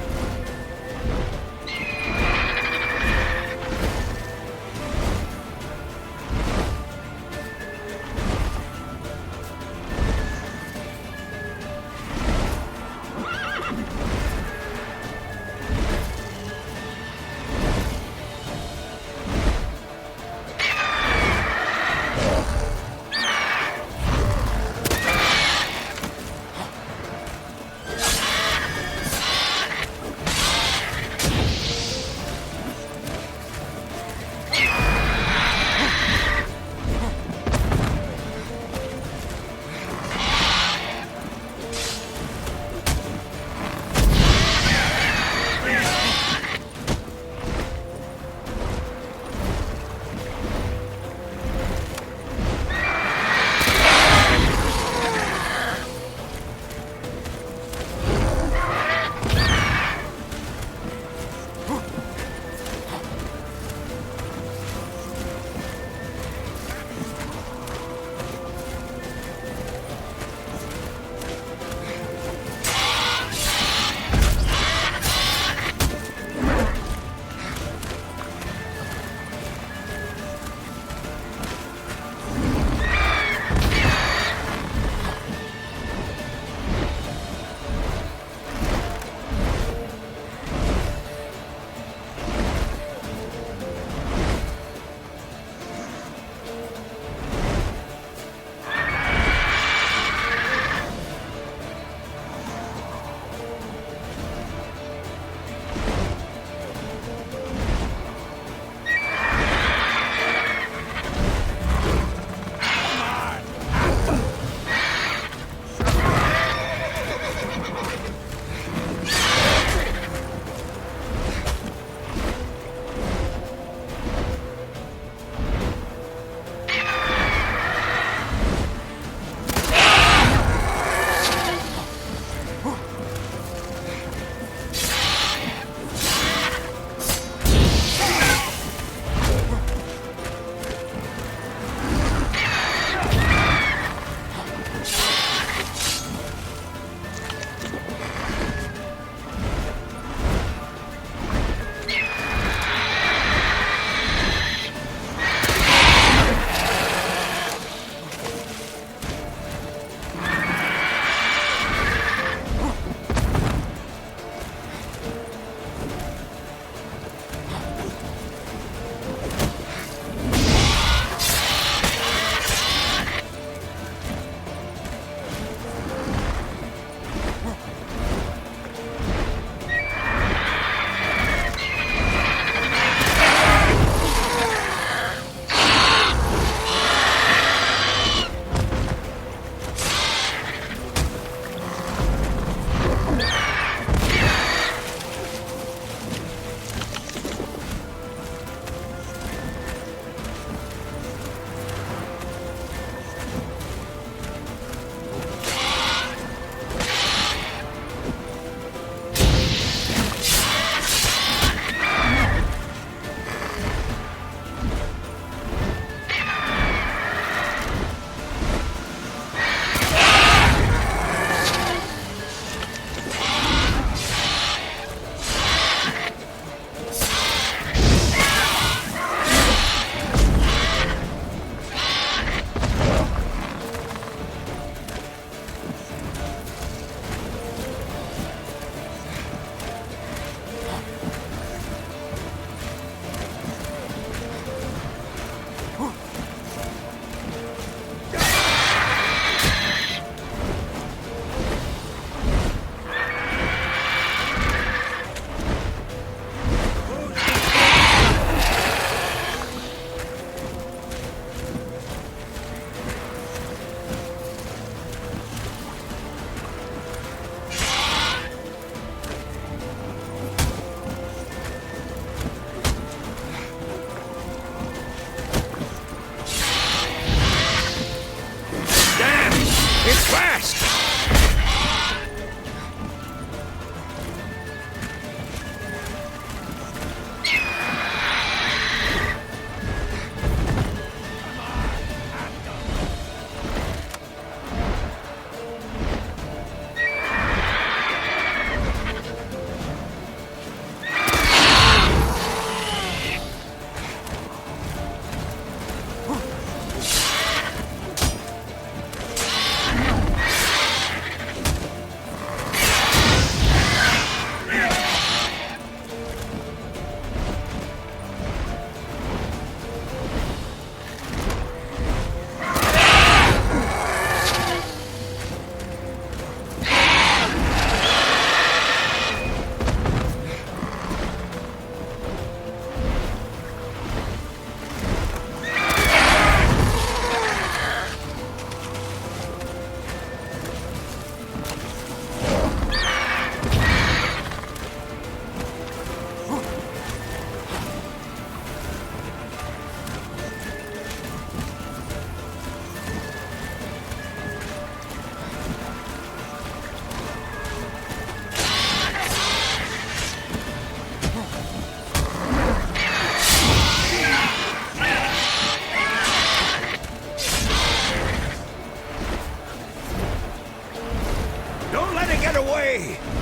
way!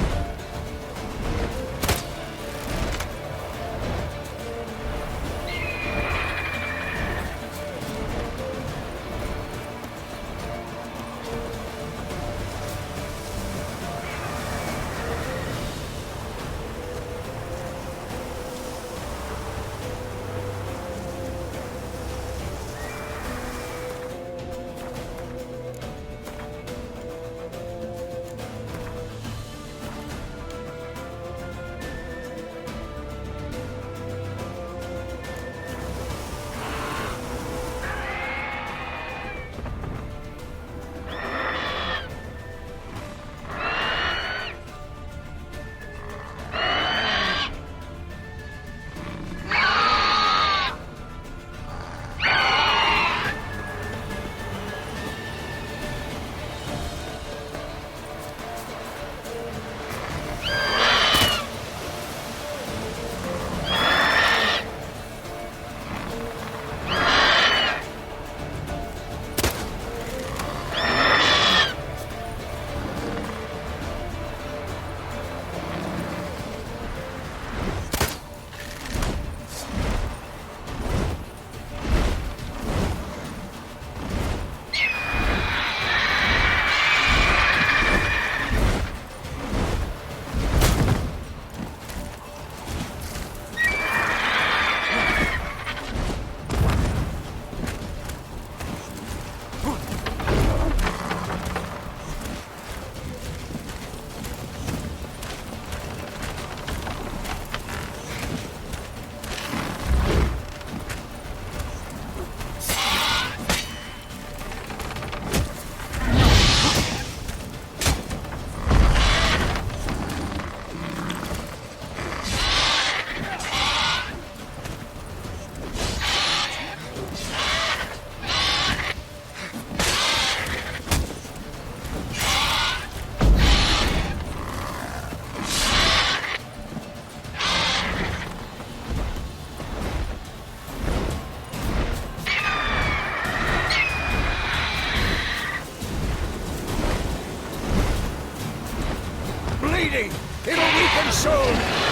Bleeding! It'll weaken soon!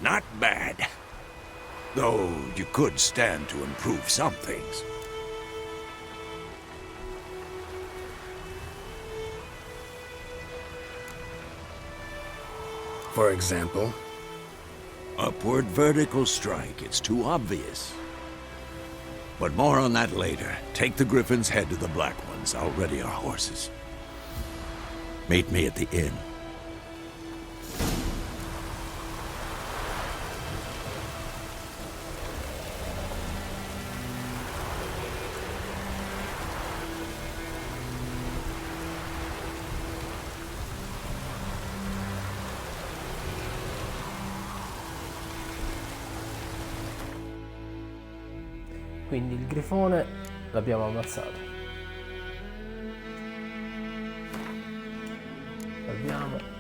Not bad. Though you could stand to improve some things. For example? Upward vertical strike, it's too obvious. But more on that later. Take the Griffin's head to the Black Ones. I'll ready our horses. Meet me at the inn. Quindi il grifone l'abbiamo ammazzato. Salviamo.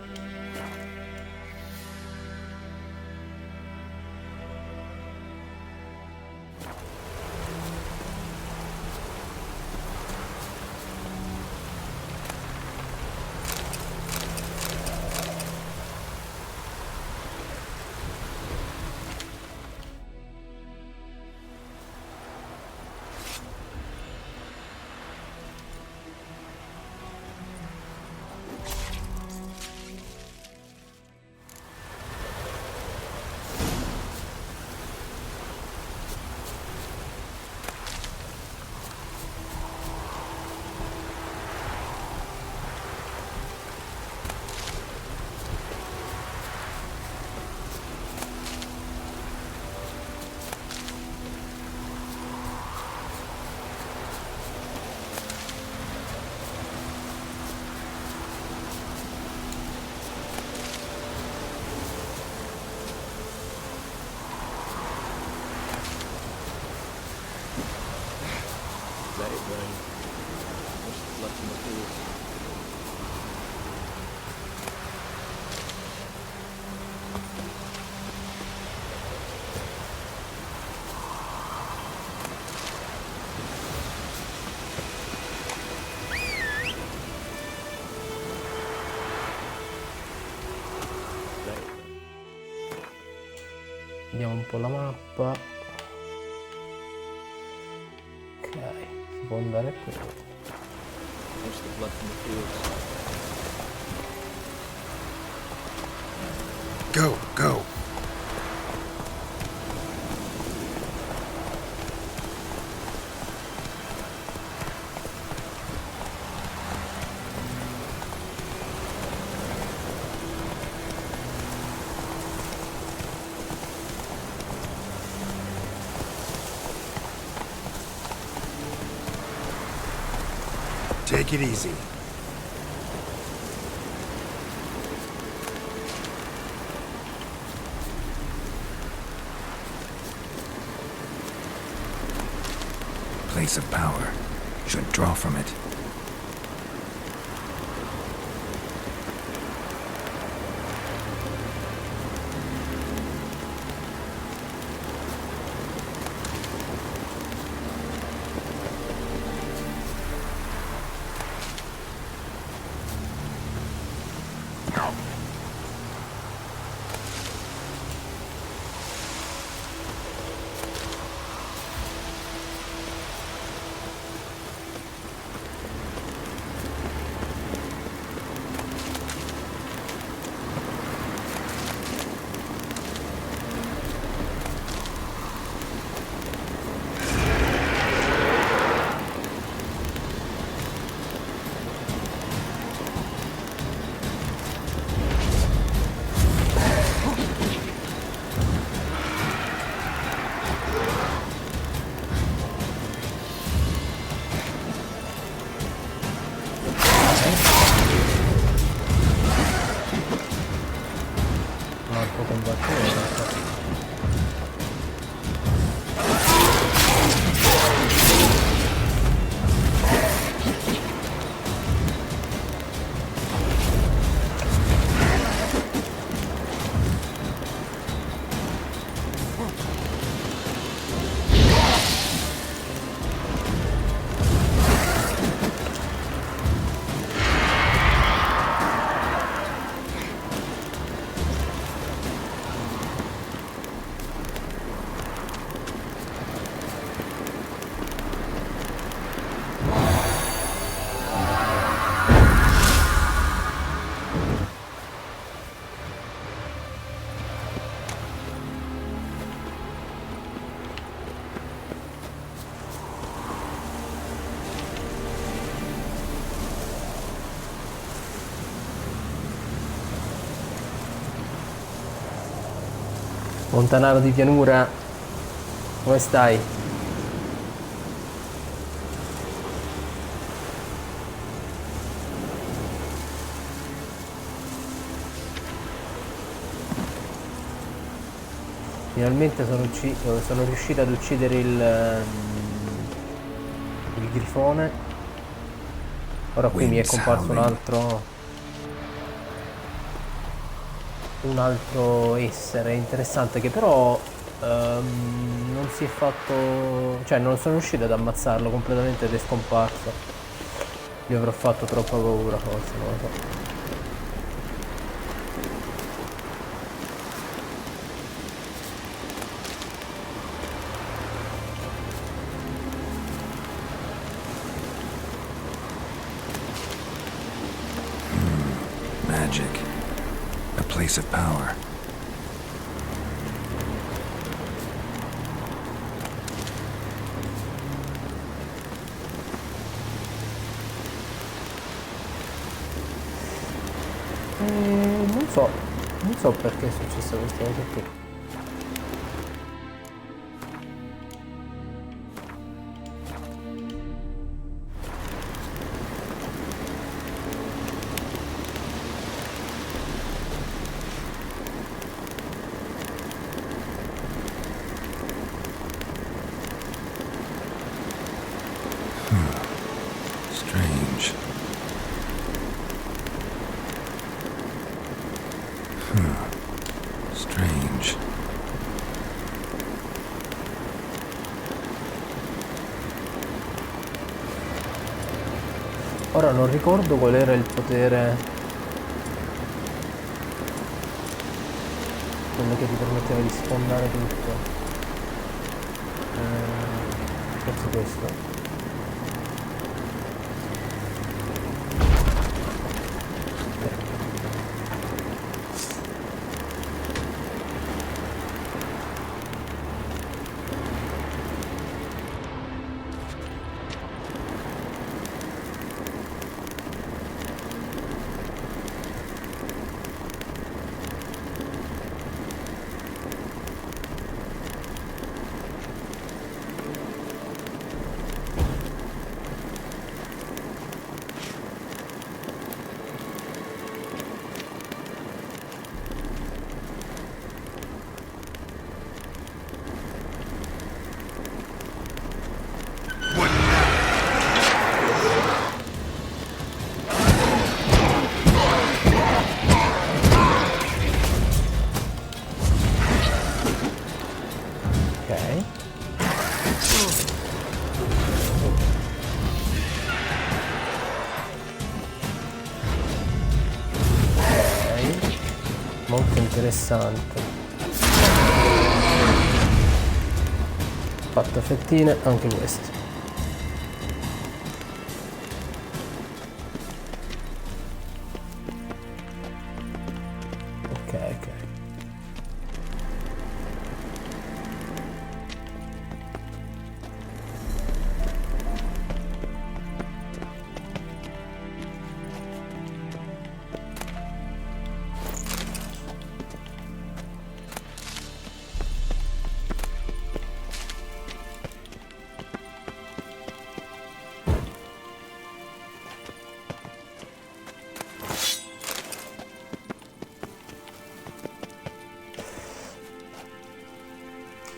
Vediamo un po' la mappa. Ok, si può andare qui. Go, go. Take it easy. Place of power. Should draw from it. Montanaro di pianura, come stai? Finalmente sono riuscito ad uccidere il grifone. Ora qui mi è comparso un altro essere interessante che però non si è fatto, cioè non sono riuscito ad ammazzarlo completamente ed è scomparso. Gli avrò fatto troppa paura forse, non lo so. Magic. A place of power. Non so perché è successa questa cosa qui. Strange. Strange. Ora non ricordo qual era il potere, quello che ti permetteva di sfondare tutto. Forse questo. Molto interessante. Fatto a fettine anche questo. Ok.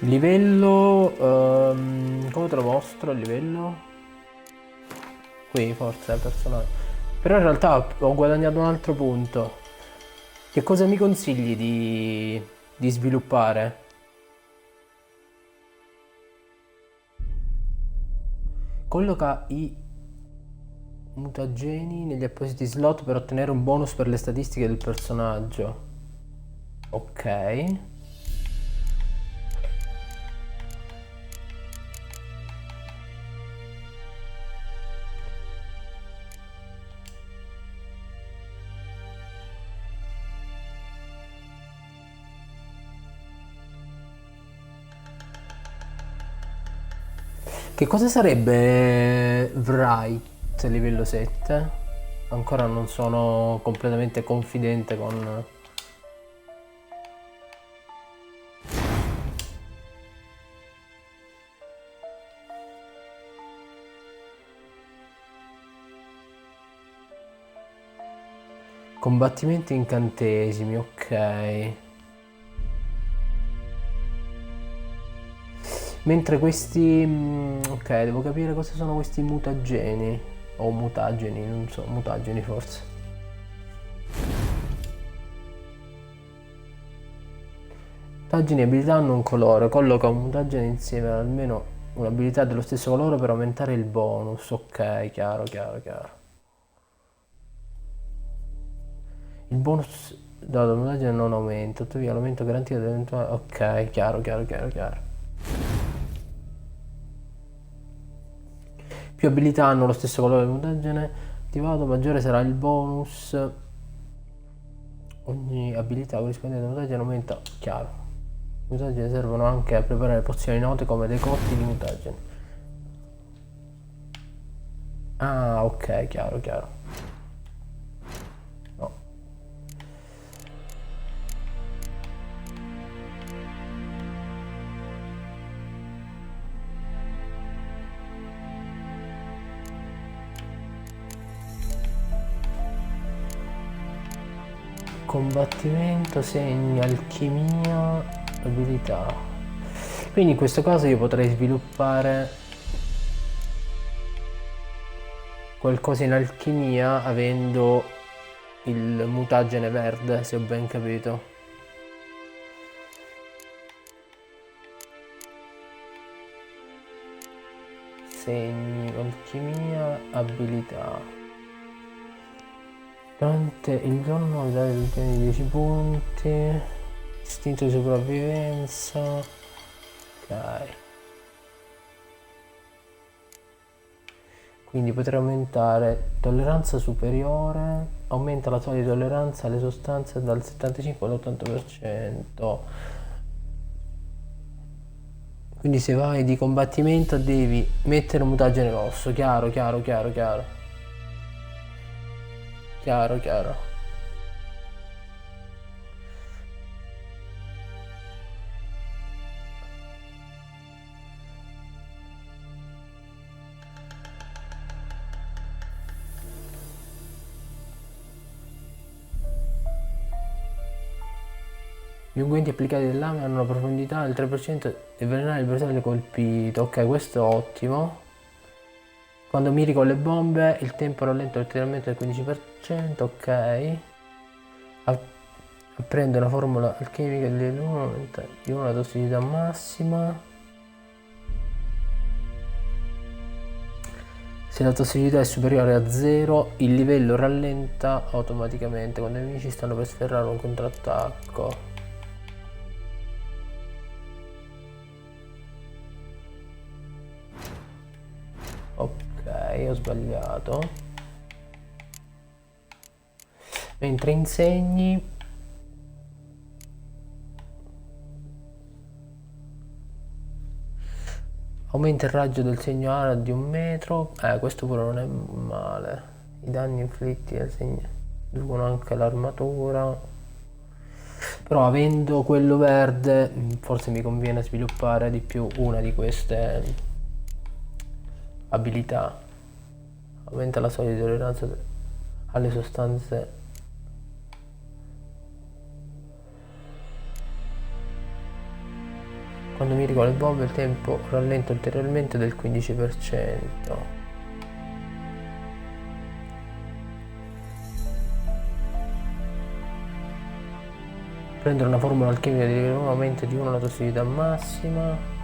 Livello, come te lo mostro il livello? Qui forse è personale. Però in realtà ho guadagnato un altro punto. Che cosa mi consigli di sviluppare? Colloca i mutageni negli appositi slot per ottenere un bonus per le statistiche del personaggio. Ok. Che cosa sarebbe Wright livello 7? Ancora non sono completamente confidente con... Combattimenti incantesimi, ok. Mentre questi... ok, devo capire cosa sono questi mutageni. O mutageni, non so, mutageni forse. Mutageni e abilità hanno un colore. Colloca un mutagene insieme ad almeno un'abilità dello stesso colore per aumentare il bonus. Ok, chiaro, chiaro, chiaro. Il bonus dato al mutaggine non aumenta, tuttavia l'aumento garantito dell'eventuale... Ok, chiaro, chiaro, chiaro, chiaro. Più abilità hanno lo stesso colore del mutaggine attivato, maggiore sarà il bonus. Ogni abilità corrispondente al mutaggine aumenta, chiaro. I mutageni servono anche a preparare pozioni note come dei cotti di mutageni. Ah, ok, chiaro, chiaro. No. Combattimento, segni, alchimia, abilità. Quindi in questo caso io potrei sviluppare qualcosa in alchimia avendo il mutagene verde, se ho ben capito. Segni, alchimia, abilità. Durante il giorno mi date di 10 punti. Istinto di sopravvivenza. Ok. Quindi potrei aumentare tolleranza superiore. Aumenta la soglia di tolleranza alle sostanze dal 75 all'80%. Quindi se vai di combattimento devi mettere un mutagene rosso. Chiaro, chiaro, chiaro, chiaro. Chiaro, chiaro. Gli unguenti applicati del lame hanno una profondità del 3% e avvelenare il bersaglio colpito. Ok, questo è ottimo. Quando miri con le bombe il tempo rallenta ulteriormente del 15%, ok. Apprende una formula alchimica di 1 la tossicità massima. Se la tossicità è superiore a 0, il livello rallenta automaticamente quando i nemici stanno per sferrare un contrattacco. Ok, ho sbagliato. Mentre insegni aumenta il raggio del segno area di 1 metro. Questo pure non è male. I danni inflitti al segno riducono anche l'armatura. Però avendo quello verde forse mi conviene sviluppare di più una di queste abilità. Aumenta la soglia di tolleranza alle sostanze quando miri con le bombe il tempo rallenta ulteriormente del 15%. Prendere una formula alchimica di livello 1 aumenta di 1 la tossicità massima.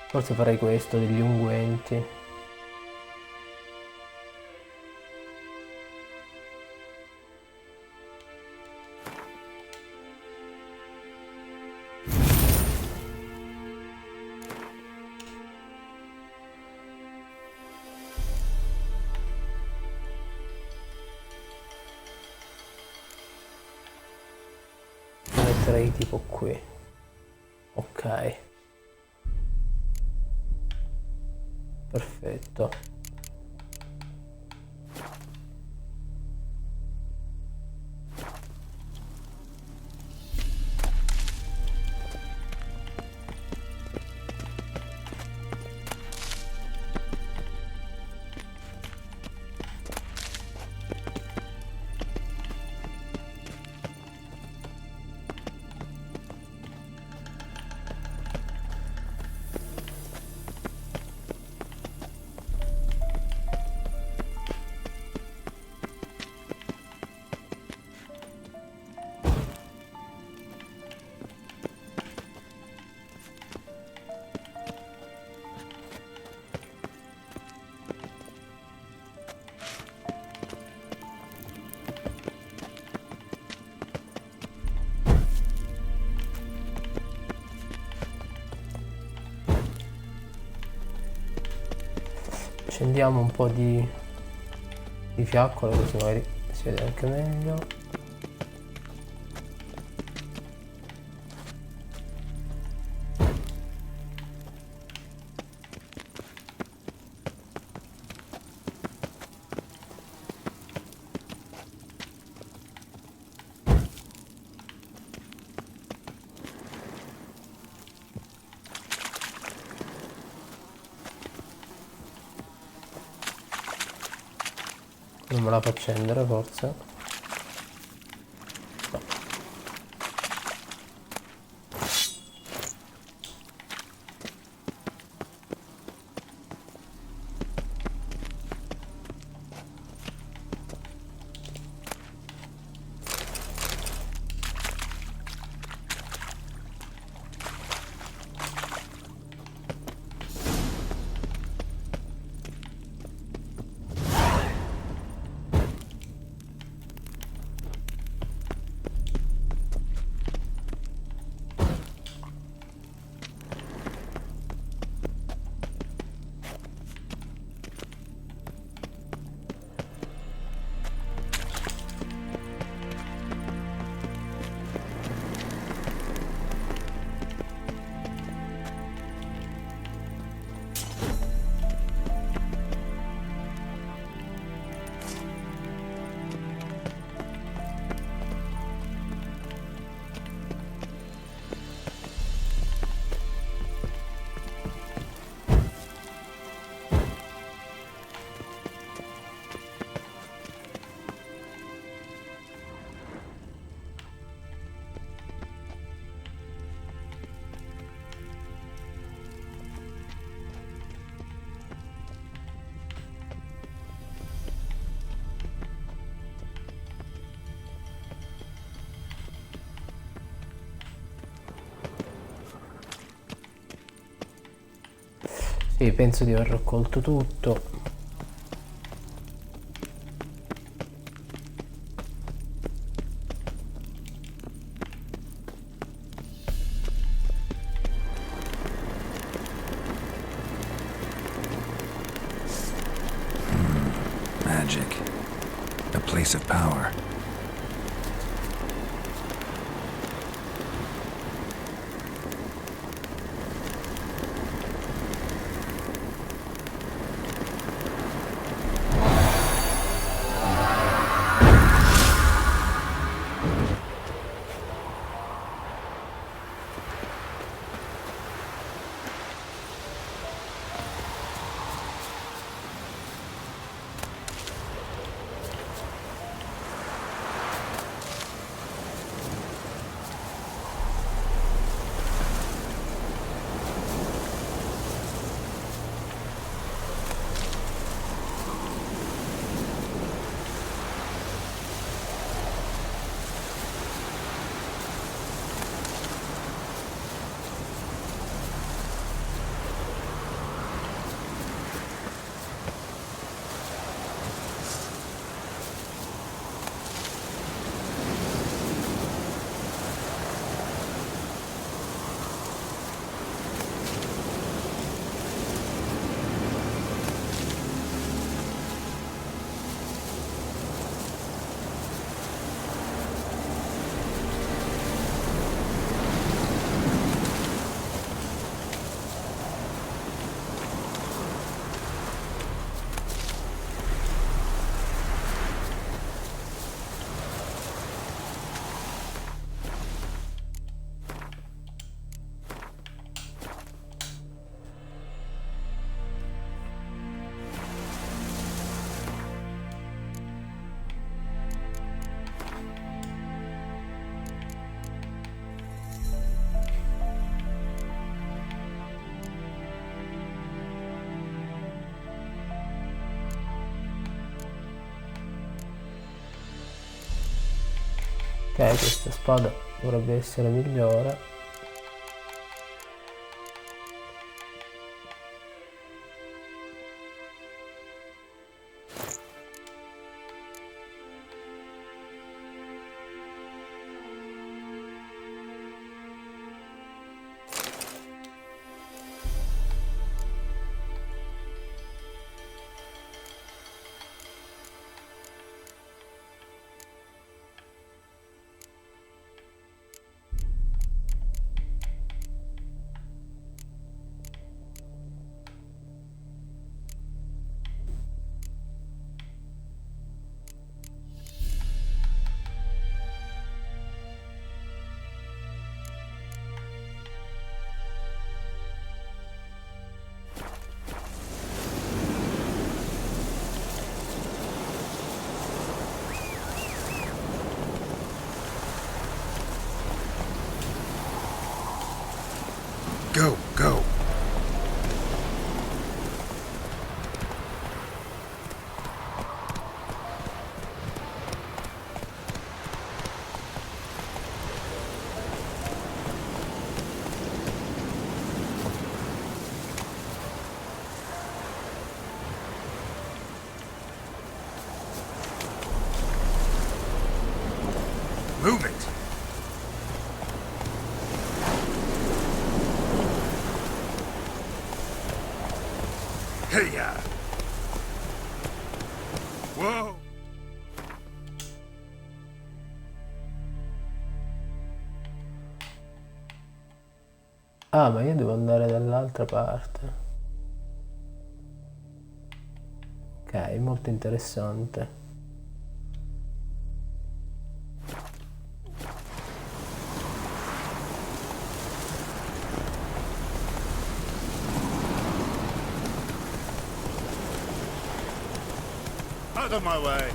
Forse farei questo, degli unguenti. Lo metterei tipo qui. Ok. Perfetto. accendiamo un po' di fiaccole così magari si vede anche meglio. Non me la fa accendere forse. No. Sì, penso di aver raccolto tutto. Magic. A place of power. Ok, questa spada dovrebbe essere migliore. Move it! Hey-ya! Whoa! Ah, ma io devo andare dall'altra parte. Ok, molto interessante. Out of my way!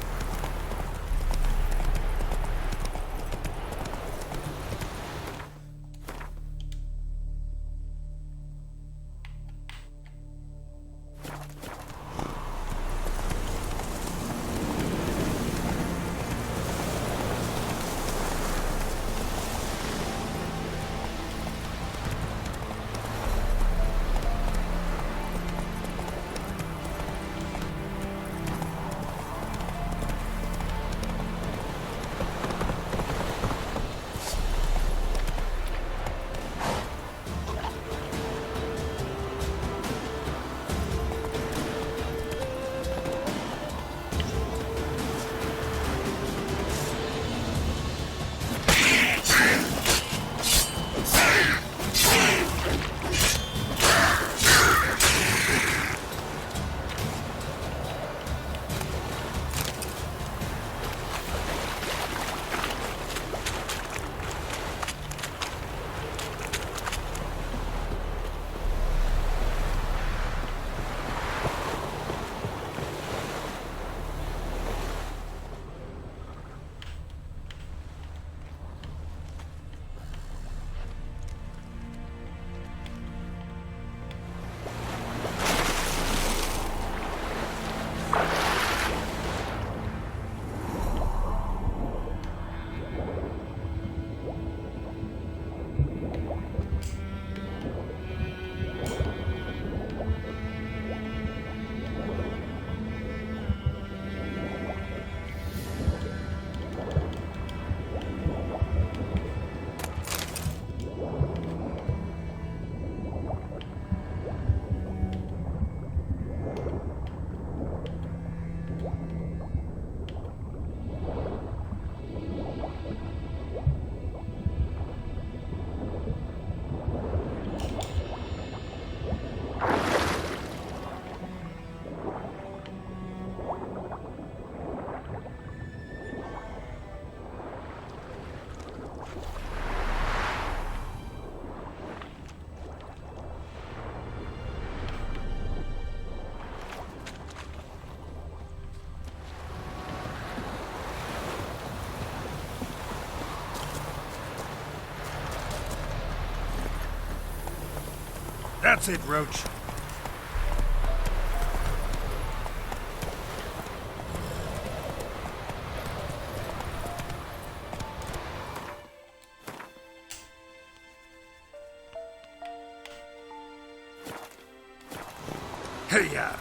That's it, Roach. Hey-ya!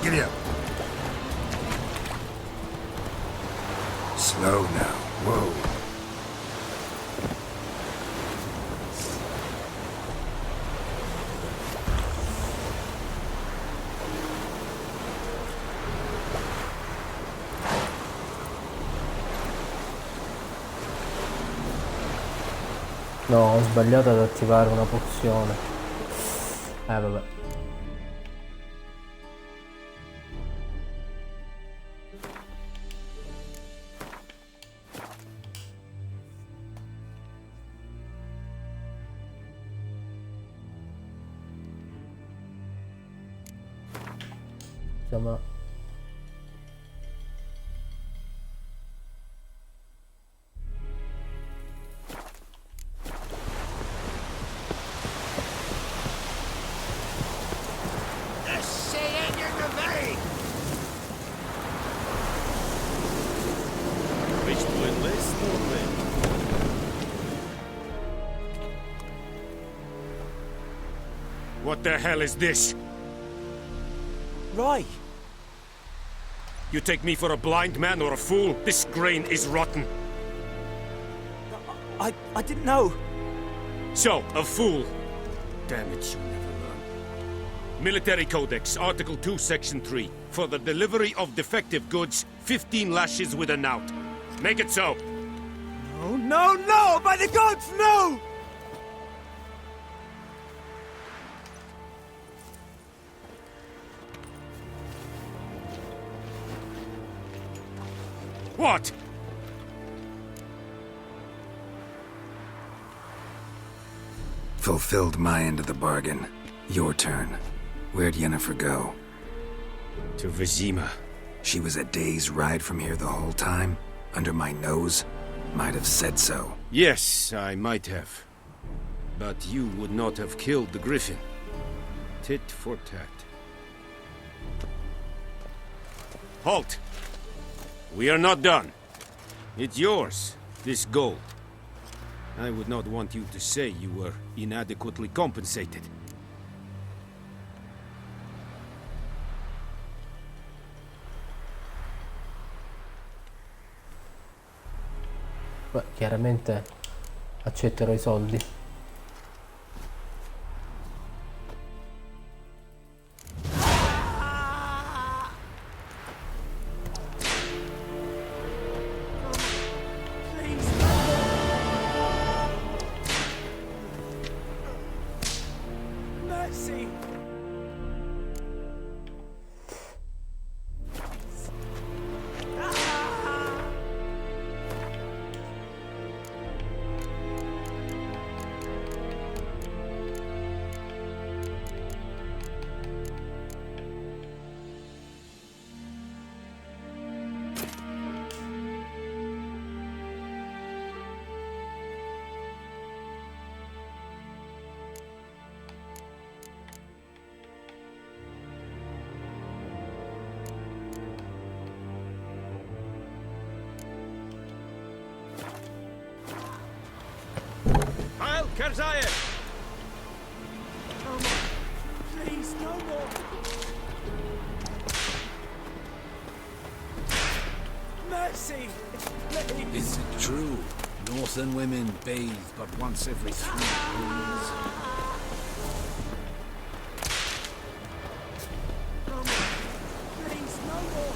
Giddy up. Slow now. Whoa. No, ho sbagliato ad attivare una pozione. Vabbè. scusa, ma... What the hell is this? Right. You take me for a blind man or a fool? This grain is rotten. I didn't know. So, a fool. Damn it, you never learn. Military Codex, Article 2, Section 3. For the delivery of defective goods, 15 lashes with a knout. Make it so. No, no, no! By the gods, no! What? Fulfilled my end of the bargain. Your turn. Where'd Yennefer go? To Vizima. She was a day's ride from here the whole time? Under my nose? Might have said so. Yes, I might have. But you would not have killed the griffin. Tit for tat. Halt! We are not done. It's yours, this gold. I would not want you to say you were inadequately compensated. Beh, chiaramente accetterò i soldi. Kerzaye! No more. Please, no more. Mercy! Please. Is it true? Northern women bathe but once every 3 moons. No more. Please, no more.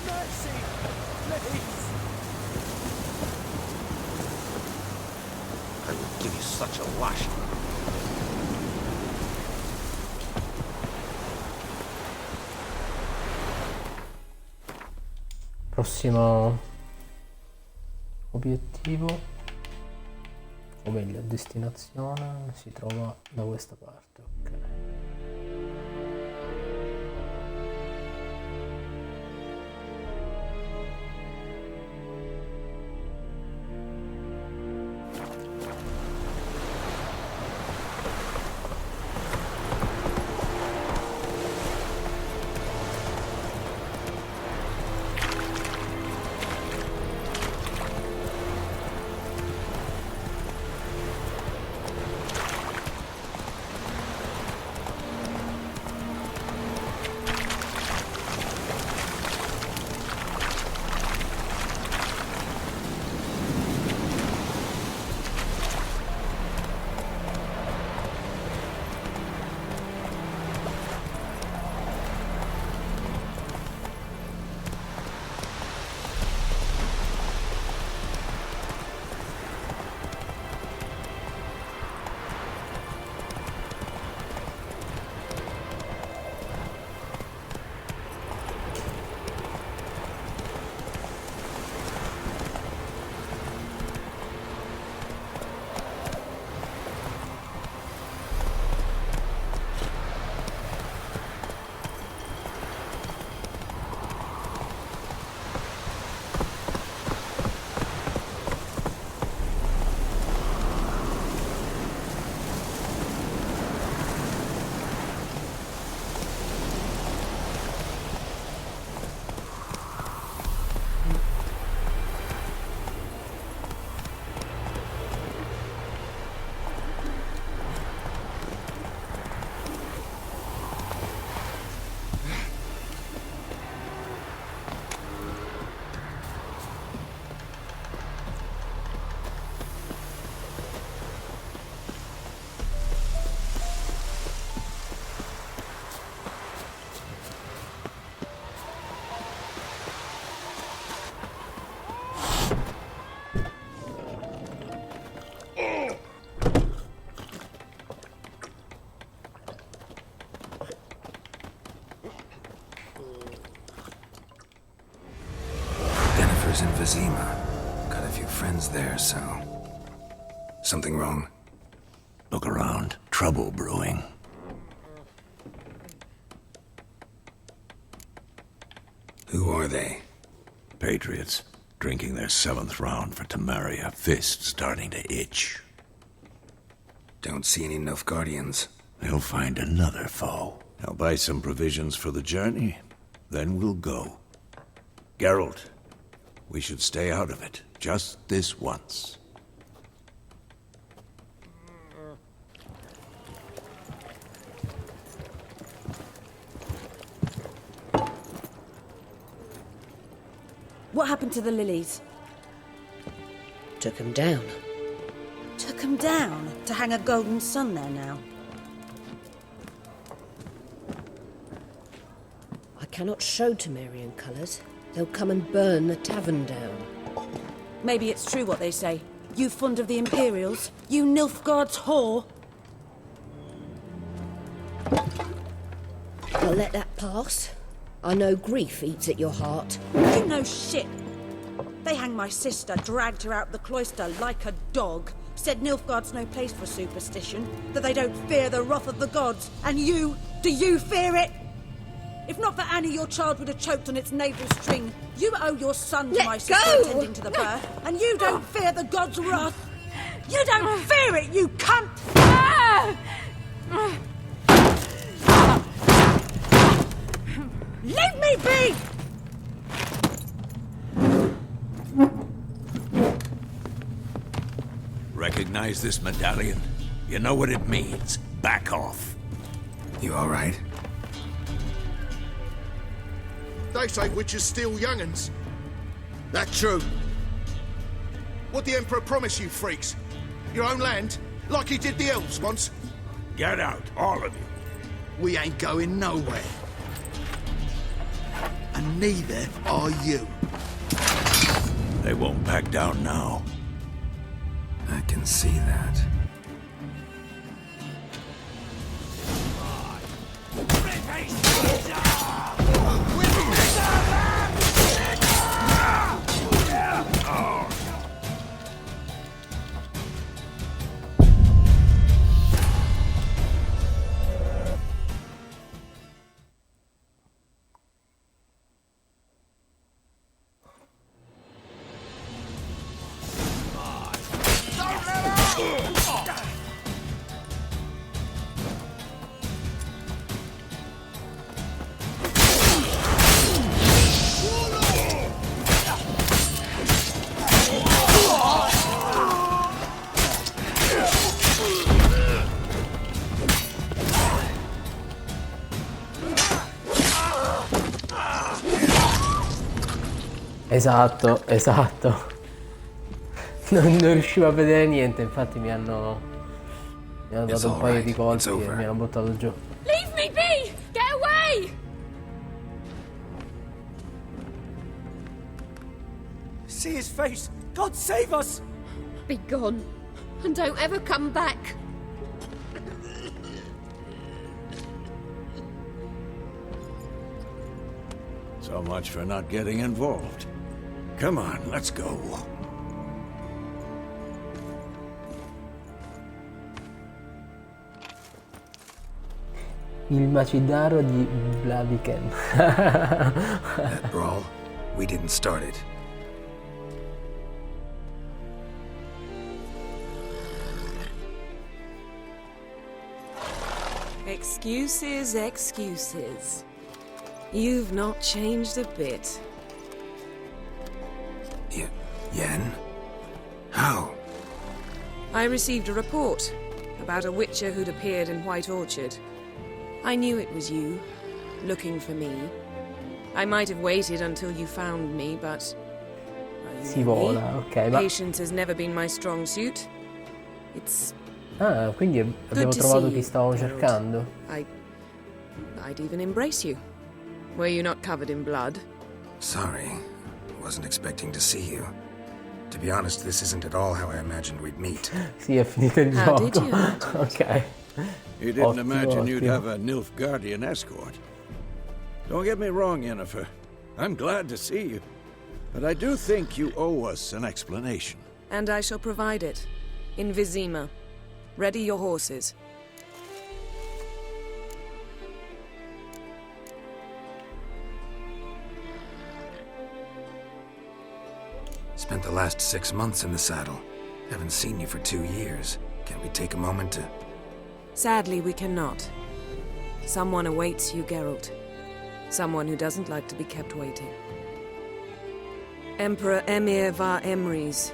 Mercy! Please. I will give you such a lash. Prossimo obiettivo, o meglio destinazione, si trova da questa parte, ok. headquarters in Vizima. Got a few friends there, so... Something wrong? Look around. Trouble brewing. Who are they? Patriots. Drinking their 7th round for Tamaria. Fist starting to itch. Don't see any Nilfgaardians. They'll find another foe. I'll buy some provisions for the journey. Then we'll go. Geralt, we should stay out of it. Just this once. What happened to the lilies? Took him down. Took them down to hang a golden sun there now. I cannot show Temerian colours. They'll come and burn the tavern down. Maybe it's true what they say. You fond of the Imperials? You Nilfgaard's whore? I'll let that pass. I know grief eats at your heart. You know shit. They hanged my sister, dragged her out the cloister like a dog. Said Nilfgaard's no place for superstition, that they don't fear the wrath of the gods. And you, do you fear it? If not for Annie, your child would have choked on its navel string. You owe your son to my sister attending to the birth, and you don't fear the gods' wrath. You don't fear it, you cunt! Leave me be! Recognize this medallion? You know what it means. Back off. You all right? They say witches steal young'uns. That true? What the Emperor promise you, freaks? Your own land? Like he did the elves once? Get out, all of you. We ain't going nowhere. And neither are you. They won't back down now. I can see that. Esatto, esatto. Non riuscivo a vedere niente, infatti mi hanno dato un paio di colpi e mi hanno buttato giù. Leave me be! Get away! See his face! God save us! Be gone, and don't ever come back. So much for not getting involved. Come on, let's go. Il macidaro di Blaviken. That brawl, we didn't start it. Excuses, excuses. You've not changed a bit. Yen? How? I received a report about a witcher who'd appeared in White Orchard. I knew it was you, looking for me. I might have waited until you found me, but... Si vola, ok, ma... Patience has never been my strong suit. It's... Ah, quindi abbiamo trovato chi stavamo cercando. I'd even embrace you. Were you not covered in blood? Sorry. Wasn't expecting to see you. To be honest, this isn't at all how I imagined we'd meet. Sì, è finito il How gioco. did you? Ok. You didn't imagine Ottimo. you'd have a Nilfgaardian escort. Don't get me wrong, Yennefer. I'm glad to see you. But I do think you owe us an explanation. And I shall provide it. In Vizima. Ready your horses. Spent the last 6 months in the saddle. Haven't seen you for 2 years. Can't we take a moment to... Sadly, we cannot. Someone awaits you, Geralt. Someone who doesn't like to be kept waiting. Emperor Emir var Emrys,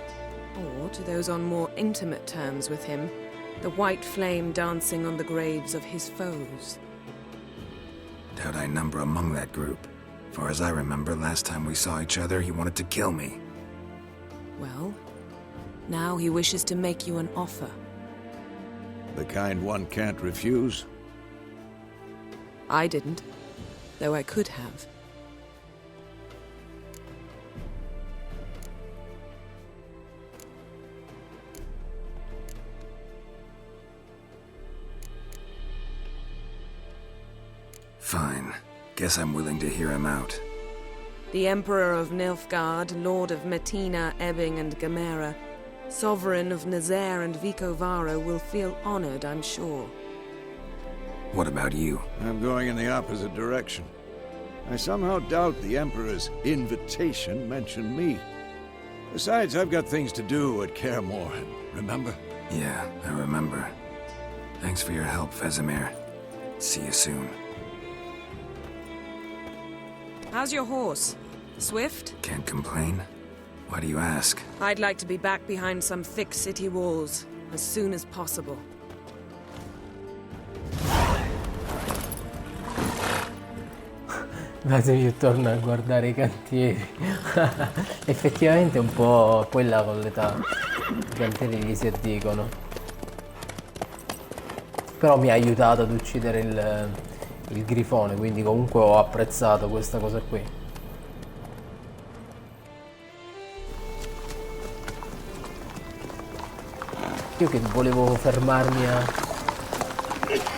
or, to those on more intimate terms with him, the white flame dancing on the graves of his foes. Doubt I number among that group. Far as I remember, last time we saw each other, he wanted to kill me. Well, now he wishes to make you an offer. The kind one can't refuse? I didn't, though I could have. Fine. Guess I'm willing to hear him out. The Emperor of Nilfgaard, Lord of Metina, Ebbing and Gamera, Sovereign of Nazaire and Vicovaro will feel honored, I'm sure. What about you? I'm going in the opposite direction. I somehow doubt the Emperor's invitation mentioned me. Besides, I've got things to do at Kaer Morhen, remember? Yeah, I remember. Thanks for your help, Vesemir. See you soon. How's your horse? Swift? Can't complain. Why do you ask? I'd like to be back behind some thick city walls as soon as possible. Vesemir torna a guardare i cantieri. Effettivamente un po' quella con l'età. I cantieri gli si addicono. Però mi ha aiutato ad uccidere il grifone, quindi comunque ho apprezzato questa cosa qui. Io che volevo fermarmi a...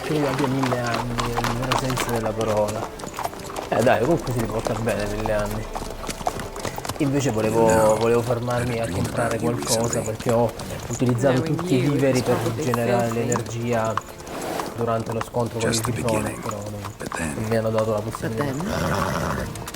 credo abbia 1000 anni, nel vero senso della parola. Dai, comunque si riporta bene 1000 anni. Invece volevo fermarmi a comprare qualcosa perché ho utilizzato tutti i viveri per rigenerare l'energia durante lo scontro con il grifone, però non mi hanno dato la possibilità.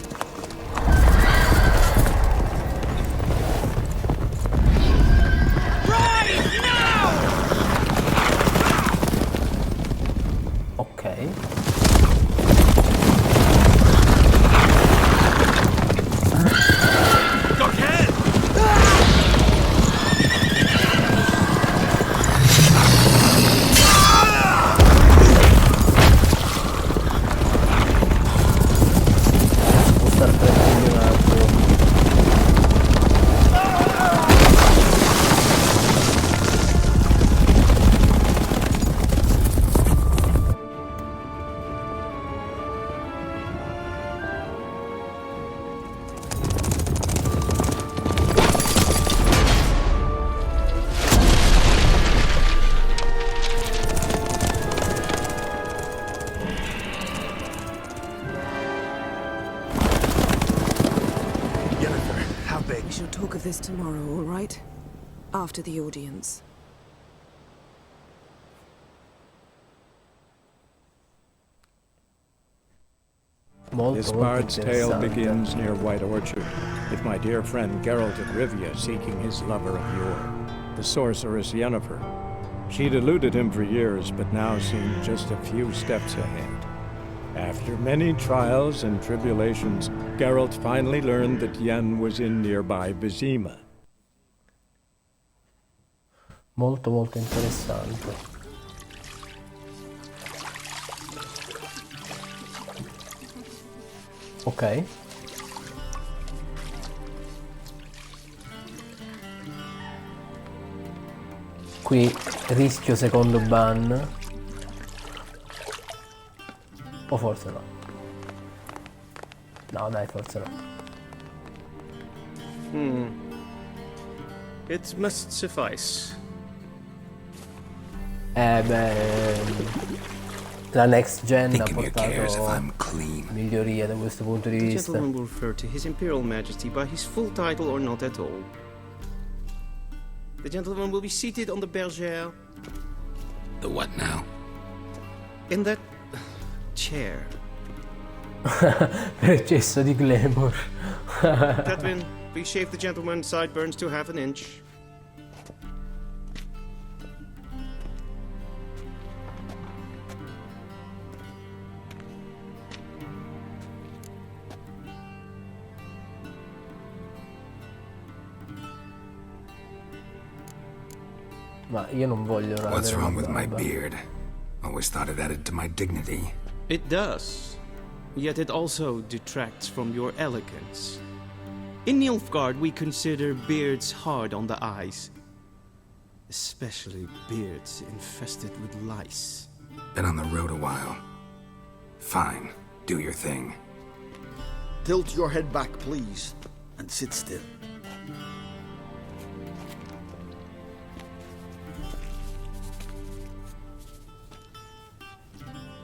This tomorrow, all right? After the audience. This bard's tale begins near White Orchard, with my dear friend Geralt di Rivia seeking his lover of yore, the sorceress Yennefer. She'd eluded him for years, but now seemed just a few steps ahead. After many trials and tribulations, Geralt finally learned that Yen was in nearby Vizima. Molto molto interessante. Ok. Qui rischio secondo ban. O forse no. No, dai, forse no. It must suffice. Beh... la next gen ha Thinking you cares if portato I'm clean. migliorie da questo punto di The vista. gentleman will refer to His Imperial Majesty by his full title or not at all. The gentleman will be seated on the bergère. The what now? In that chair. Per eccesso di glamour. Catwin, please shave the gentleman's sideburns to half an inch. Ma io non voglio What's avere wrong una with my barba. beard? Always thought it added to my dignity. It does. Yet it also detracts from your elegance. In Nilfgaard, we consider beards hard on the eyes. Especially beards infested with lice. Been on the road a while. Fine, do your thing. Tilt your head back, please, and sit still.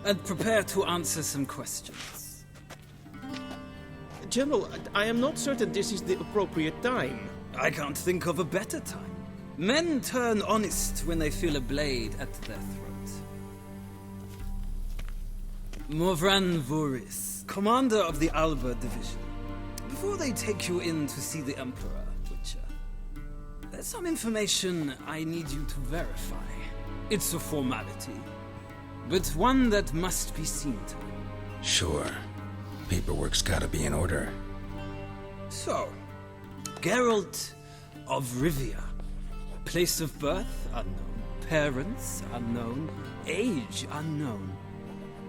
And prepare to answer some questions. General, I am not certain this is the appropriate time. I can't think of a better time. Men turn honest when they feel a blade at their throat. Morvran Voris, commander of the Alba Division. Before they take you in to see the Emperor, Witcher, there's some information I need you to verify. It's a formality, but one that must be seen to. Sure. Paperwork's gotta be in order. So, Geralt of Rivia. Place of birth unknown. Parents unknown. Age unknown.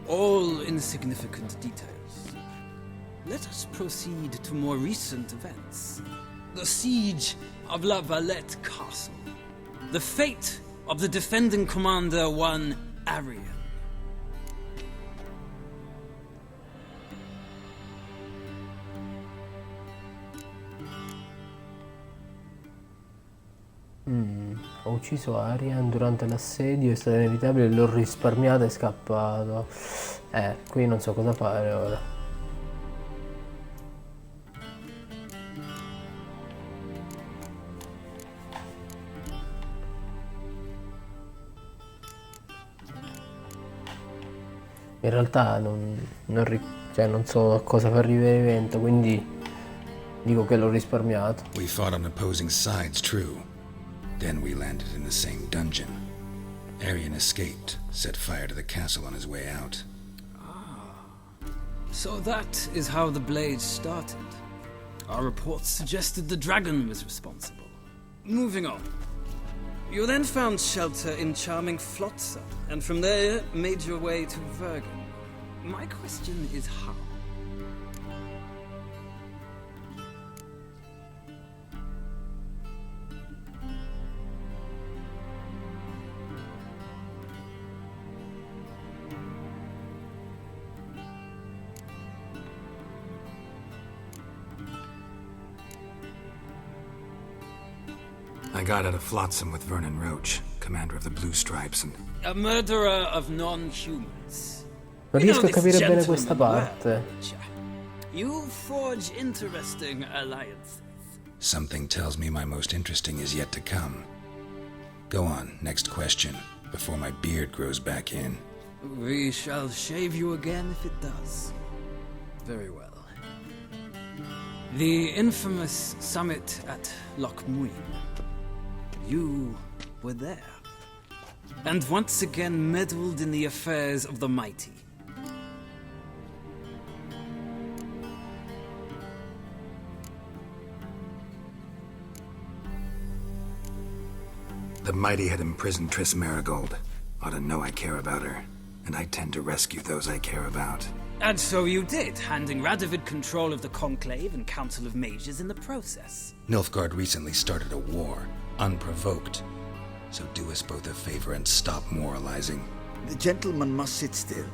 All insignificant details. Let us proceed to more recent events. The siege of La Valette Castle. The fate of the defending commander, one Arian. Ho ucciso Arian durante l'assedio, è stato inevitabile, l'ho risparmiato e è scappato. Qui non so cosa fare ora. In realtà non so a cosa far riferimento, quindi dico che l'ho risparmiato. We fought on opposing sides, true. Then we landed in the same dungeon. Arian escaped, set fire to the castle on his way out. So that is how the blade started. Our reports suggested the dragon was responsible. Moving on. You then found shelter in charming Flotsam, and from there made your way to Vergen. My question is how? I got out of Flotsam with Vernon Roach, commander of the Blue Stripes, and... A murderer of non-humans. Non riesco a capire bene questa parte. You forge interesting alliances. Something tells me my most interesting is yet to come. Go on, next question, before my beard grows back in. We shall shave you again if it does. Very well. The infamous summit at Loch Muin. You were there. And once again meddled in the affairs of the mighty. The mighty had imprisoned Triss Marigold. Ought to know I care about her, and I tend to rescue those I care about. And so you did, handing Radovid control of the Conclave and Council of Mages in the process. Nilfgaard recently started a war, unprovoked. So do us both a favor and stop moralizing. The gentleman must sit still.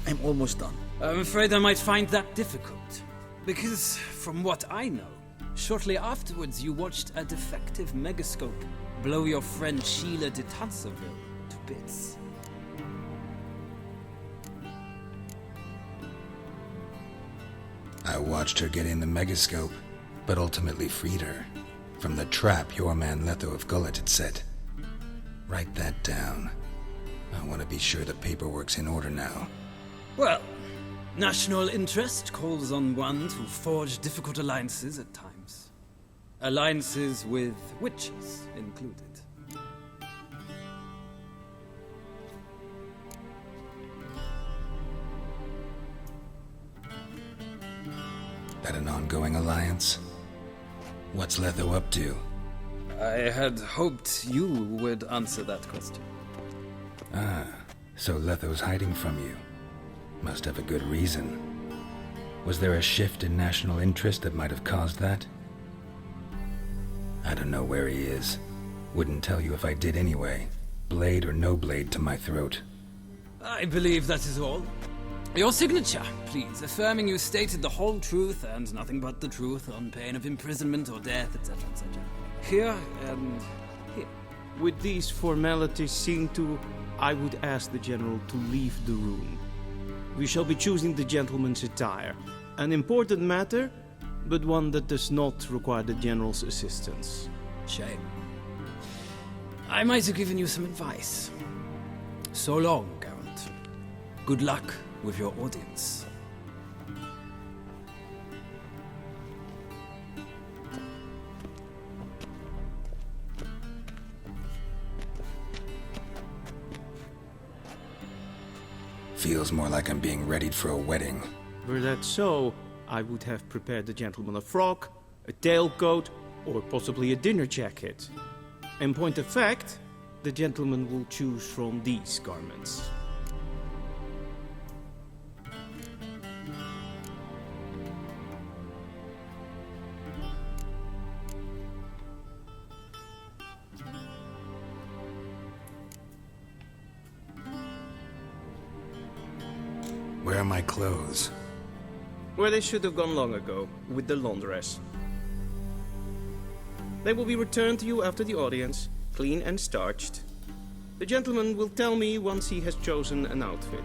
I'm almost done. I'm afraid I might find that difficult. Because, from what I know, shortly afterwards you watched a defective megascope blow your friend Sheila de Tanserville to bits. I watched her get in the megascope, but ultimately freed her from the trap your man Letho of Gullet had set. Write that down. I want to be sure the paperwork's in order now. Well, national interest calls on one to forge difficult alliances at times. Alliances with witches included. That an ongoing alliance? What's Letho up to? I had hoped you would answer that question. Ah, so Letho's hiding from you. Must have a good reason. Was there a shift in national interest that might have caused that? I don't know where he is. Wouldn't tell you if I did anyway. Blade or no blade to my throat. I believe that is all. Your signature, please, affirming you stated the whole truth and nothing but the truth on pain of imprisonment or death, etc., etc. Here and here. With these formalities seen to, I would ask the General to leave the room. We shall be choosing the gentleman's attire. An important matter, but one that does not require the General's assistance. Shame. I might have given you some advice. So long, Geralt. Good luck with your audience. Feels more like I'm being readied for a wedding. Were that so, I would have prepared the gentleman a frock, a tailcoat, or possibly a dinner jacket. In point of fact, the gentleman will choose from these garments. Where are my clothes? Where they should have gone long ago, with the laundress. They will be returned to you after the audience, clean and starched. The gentleman will tell me once he has chosen an outfit.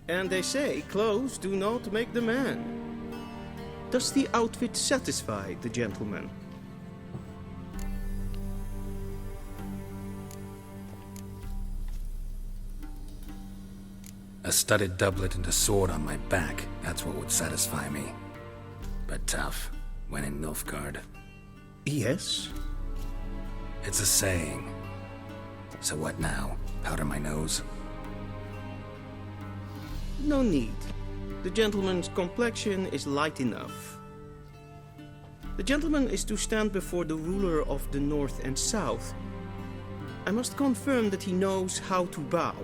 And they say clothes do not make the man. Does the outfit satisfy the gentleman? A studded doublet and a sword on my back, that's what would satisfy me. But tough, when in Nilfgaard. Yes? It's a saying. So what now? Powder my nose? No need. The gentleman's complexion is light enough. The gentleman is to stand before the ruler of the North and South. I must confirm that he knows how to bow.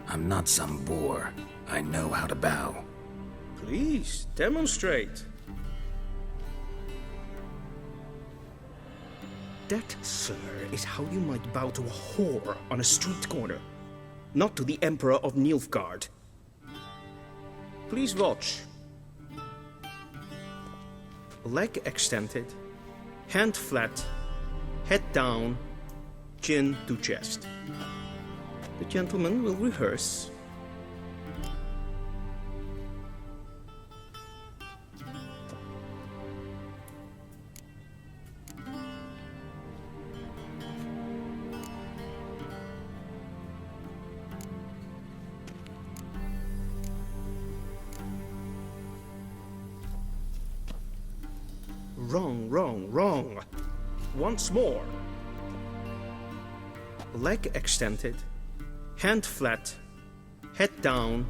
I'm not some boor. I know how to bow. Please, demonstrate. That, sir, is how you might bow to a whore on a street corner, not to the Emperor of Nilfgaard. Please watch. Leg extended, hand flat, head down, chin to chest. The gentleman will rehearse. Wrong. Once more. Leg extended, hand flat, head down,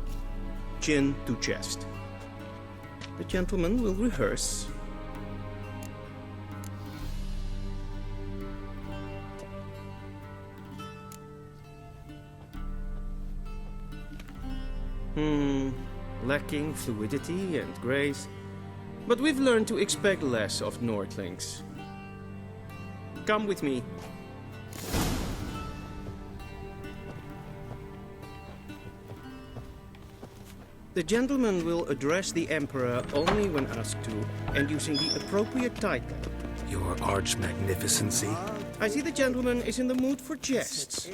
chin to chest. The gentleman will rehearse. Lacking fluidity and grace. But we've learned to expect less of Nordlings. Come with me. The gentleman will address the Emperor only when asked to, and using the appropriate title. Your Arch-Magnificency? I see the gentleman is in the mood for jests.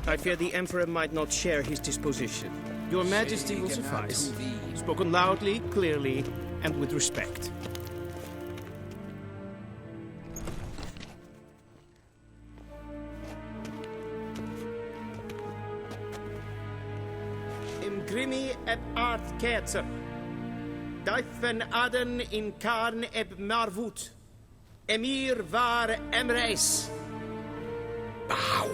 I fear the Emperor might not share his disposition. Your Majesty will suffice. Spoken loudly, clearly, and with respect. Imgrimi eb art ketzer. Daifen aden in karn eb marvut. Emir var emreis. Bow!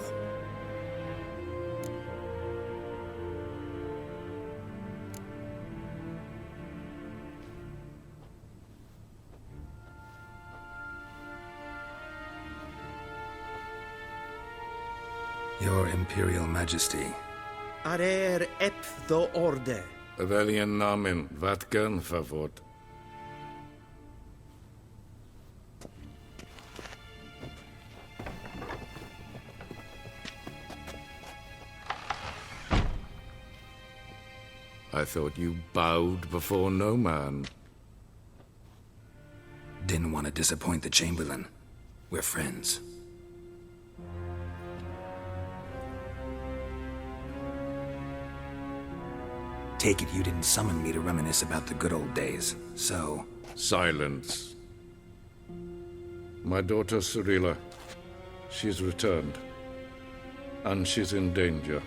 Your Imperial Majesty. Arer ep do orde. Welchen Namen? Wat gern favort? I thought you bowed before no man. Didn't want to disappoint the Chamberlain. We're friends. Take it you didn't summon me to reminisce about the good old days, so... Silence. My daughter Cyrilla, she's returned. And she's in danger.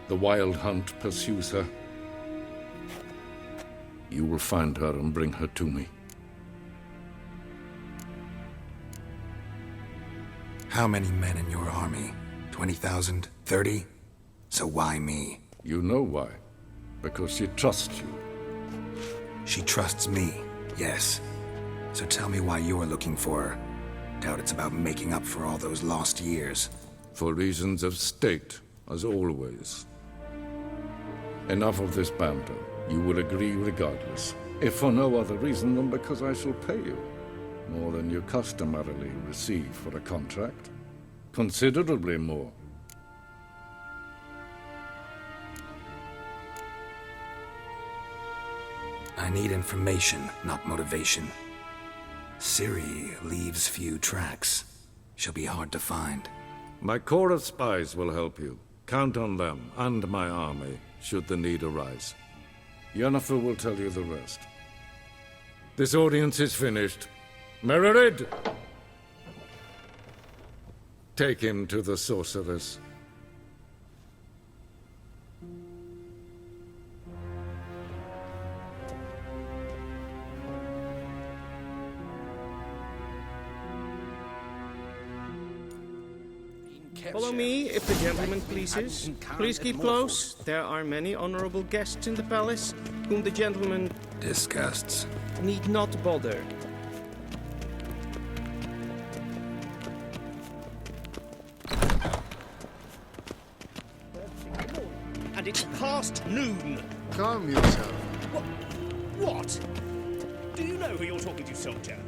The Wild Hunt pursues her. You will find her and bring her to me. How many men in your army? 20,000? 30? So why me? You know why. Because she trusts you. She trusts me, yes. So tell me why you're looking for her. Doubt it's about making up for all those lost years. For reasons of state, as always. Enough of this banter. You will agree regardless. If for no other reason than because I shall pay you. More than you customarily receive for a contract. Considerably more. I need information, not motivation. Ciri leaves few tracks. She'll be hard to find. My corps of spies will help you. Count on them and my army, should the need arise. Yennefer will tell you the rest. This audience is finished. Mererid! Take him to the sorceress. Follow me, if the gentleman pleases. Please keep close. There are many honorable guests in the palace, whom the gentleman... disgusts. ...need not bother. And it's past noon. Calm yourself. What? Do you know who you're talking to, soldier?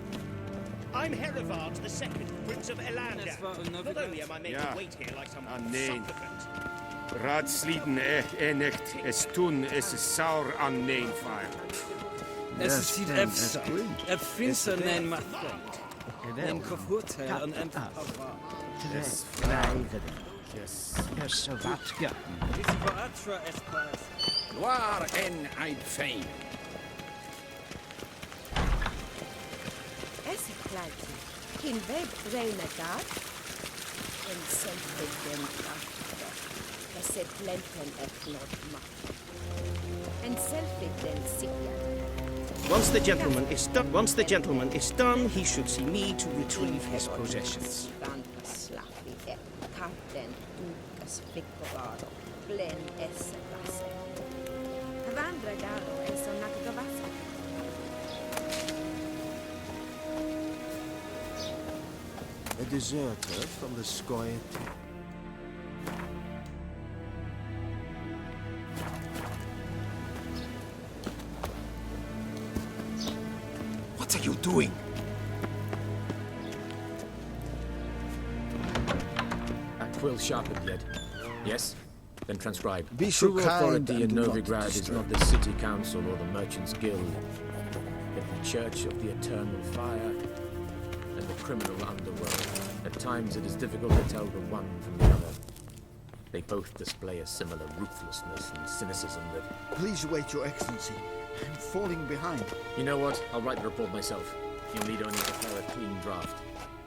I'm Herivard the Second, Prince of Elander. Not only am I made to wait here like some supplicant. Raadsliden echt es tun es saur an nein fire. Es ziet efsa. Finster nein macht. Nein kofurte an empapa. Es vrijden. Es so wat ja. Is vaatra espas. Waar en uit fijn. Es kleidje. In web reine gaat. En sempre den achter. Es se plenten et not macht. En selfie den sikja. Once the gentleman is done, he should see me to retrieve his possessions. Kapten dukas fikovaro. Glen esse vasse. Vandra garo es on nakagavasa. A deserter from the Skoye. What are you doing? A quill sharpened yet. Yes? Then transcribe. Be so True kind authority and in do not Novigrad is disturb. not the city council or the merchants' guild, but the church of the eternal fire and the criminal underworld. At times it is difficult to tell the one from the other. They both display a similar ruthlessness and cynicism that... Please wait, Your Excellency. I'm falling behind. You know what? I'll write the report myself. You'll need only prepare a clean draft.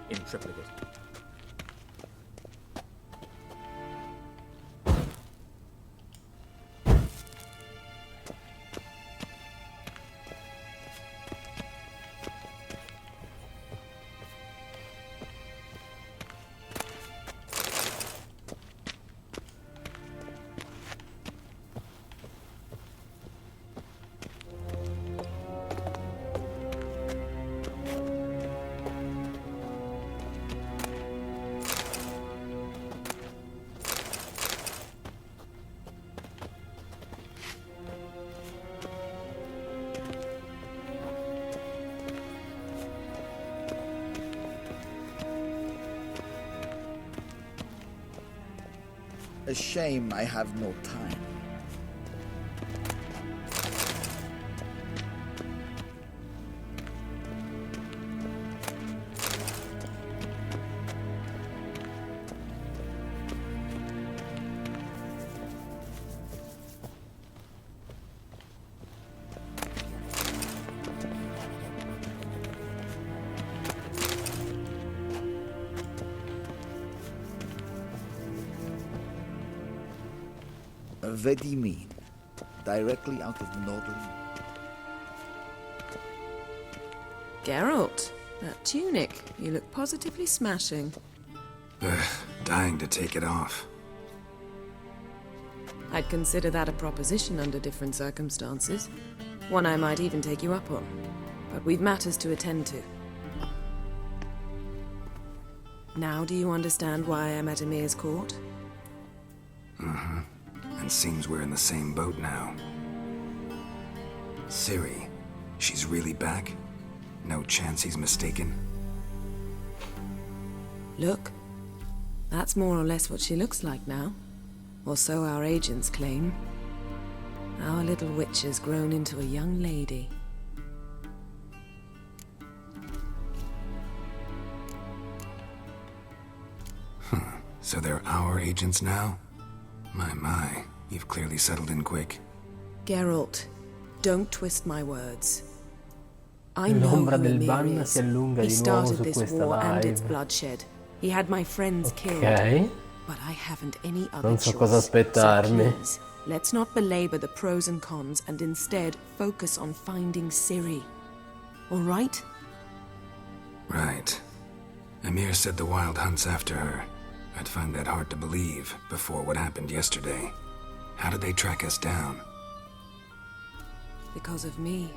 In triplicate. A shame I have no time. Very mean. Directly out of Nordland. Geralt, that tunic. You look positively smashing. Dying to take it off. I'd consider that a proposition under different circumstances. One I might even take you up on. But we've matters to attend to. Now do you understand why I'm at Emir's court? Mm-hmm. And seems we're in the same boat now. Ciri, she's really back? No chance he's mistaken? Look, that's more or less what she looks like now. Or so our agents claim. Our little witch has grown into a young lady. So they're our agents now? My, you've clearly settled in quick. Geralt, don't twist my words. I know L'ombra who del Emir ban is. si allunga He di nuovo started su this questa war and its live. bloodshed. He had my friends killed. Ok, But I haven't any other non so choice. cosa aspettarmi. So please, let's not belabor the pros and cons and instead focus on finding Ciri. All right? Right. Emir said the Wild hunts after her. I'd find that hard to believe before what happened yesterday. How did they track us down? Because of me.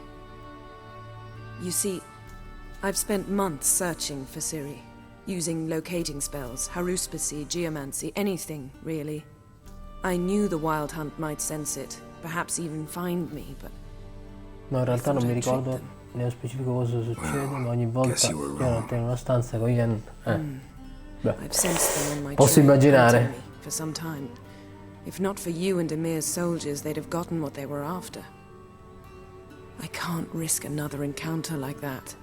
You see, I've spent months searching for Ciri, using locating spells, haruspicy, geomancy, anything, really. I knew the Wild Hunt might sense it, perhaps even find me, but... No, in realtà non mi ricordo nello specifico cosa succede, ma ogni volta io ero in una stanza con Ian. Beh, I've sensed them on my posso trail, immaginare. hunting me for some time. If not for you and Emir's soldiers, they'd have gotten what they were after. I can't risk another encounter like that.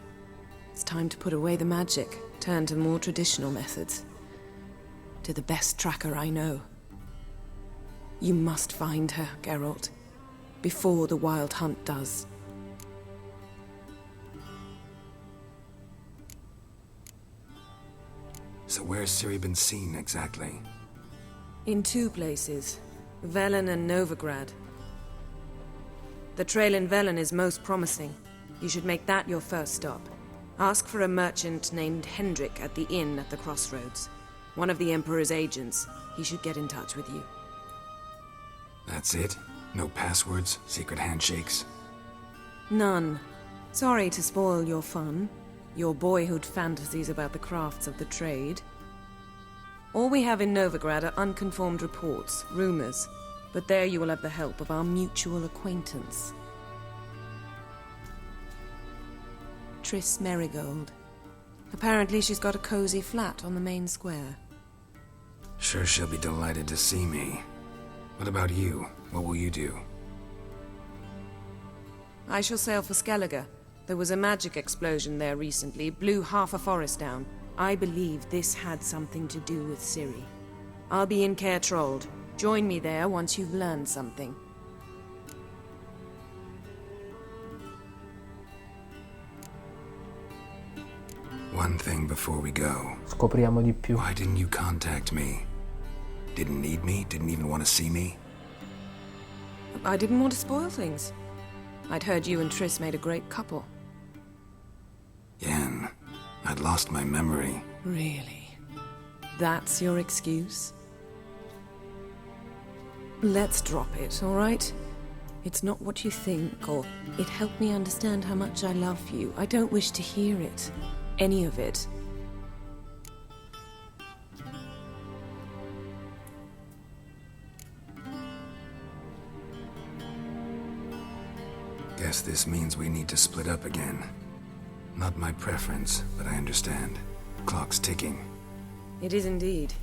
It's time to put away the magic, turn to more traditional methods. To the best tracker I know. You must find her, Geralt, before the Wild Hunt does. So where's Ciri been seen exactly? In two places, Velen and Novigrad. The trail in Velen is most promising. You should make that your first stop. Ask for a merchant named Hendrik at the inn at the crossroads. One of the Emperor's agents. He should get in touch with you. That's it? No passwords? Secret handshakes? None. Sorry to spoil your fun. Your boyhood fantasies about the crafts of the trade. All we have in Novigrad are unconformed reports, rumors. But there you will have the help of our mutual acquaintance. Triss Merigold. Apparently she's got a cozy flat on the main square. Sure she'll be delighted to see me. What about you? What will you do? I shall sail for Skellige. There was a magic explosion there recently, blew half a forest down. I believe this had something to do with Ciri. I'll be in Caer Trold. Join me there once you've learned something. One thing before we go. Scopriamo di più. Why didn't you contact me? Didn't need me? Didn't even want to see me? I didn't want to spoil things. I'd heard you and Triss made a great couple. Yen, I'd lost my memory. Really? That's your excuse? Let's drop it, all right? It's not what you think, or it helped me understand how much I love you. I don't wish to hear it. Any of it. Guess this means we need to split up again. Not my preference, but I understand. Clock's ticking. It is indeed.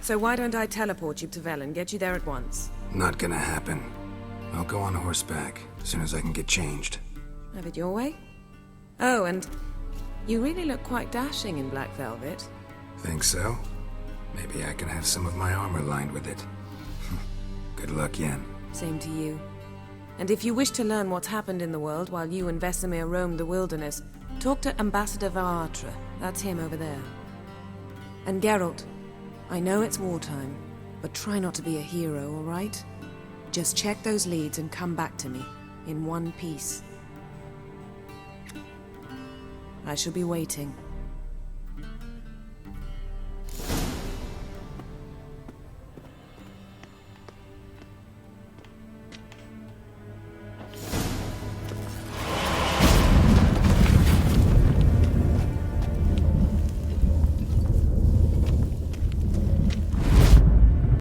So why don't I teleport you to Velen, get you there at once? Not gonna happen. I'll go on horseback, as soon as I can get changed. Have it your way? Oh, and you really look quite dashing in black velvet. Think so? Maybe I can have some of my armor lined with it. Good luck, Yen. Same to you. And if you wish to learn what's happened in the world while you and Vesemir roamed the wilderness, talk to Ambassador Varatra. That's him over there. And Geralt, I know it's wartime, but try not to be a hero, all right? Just check those leads and come back to me, in one piece. I shall be waiting.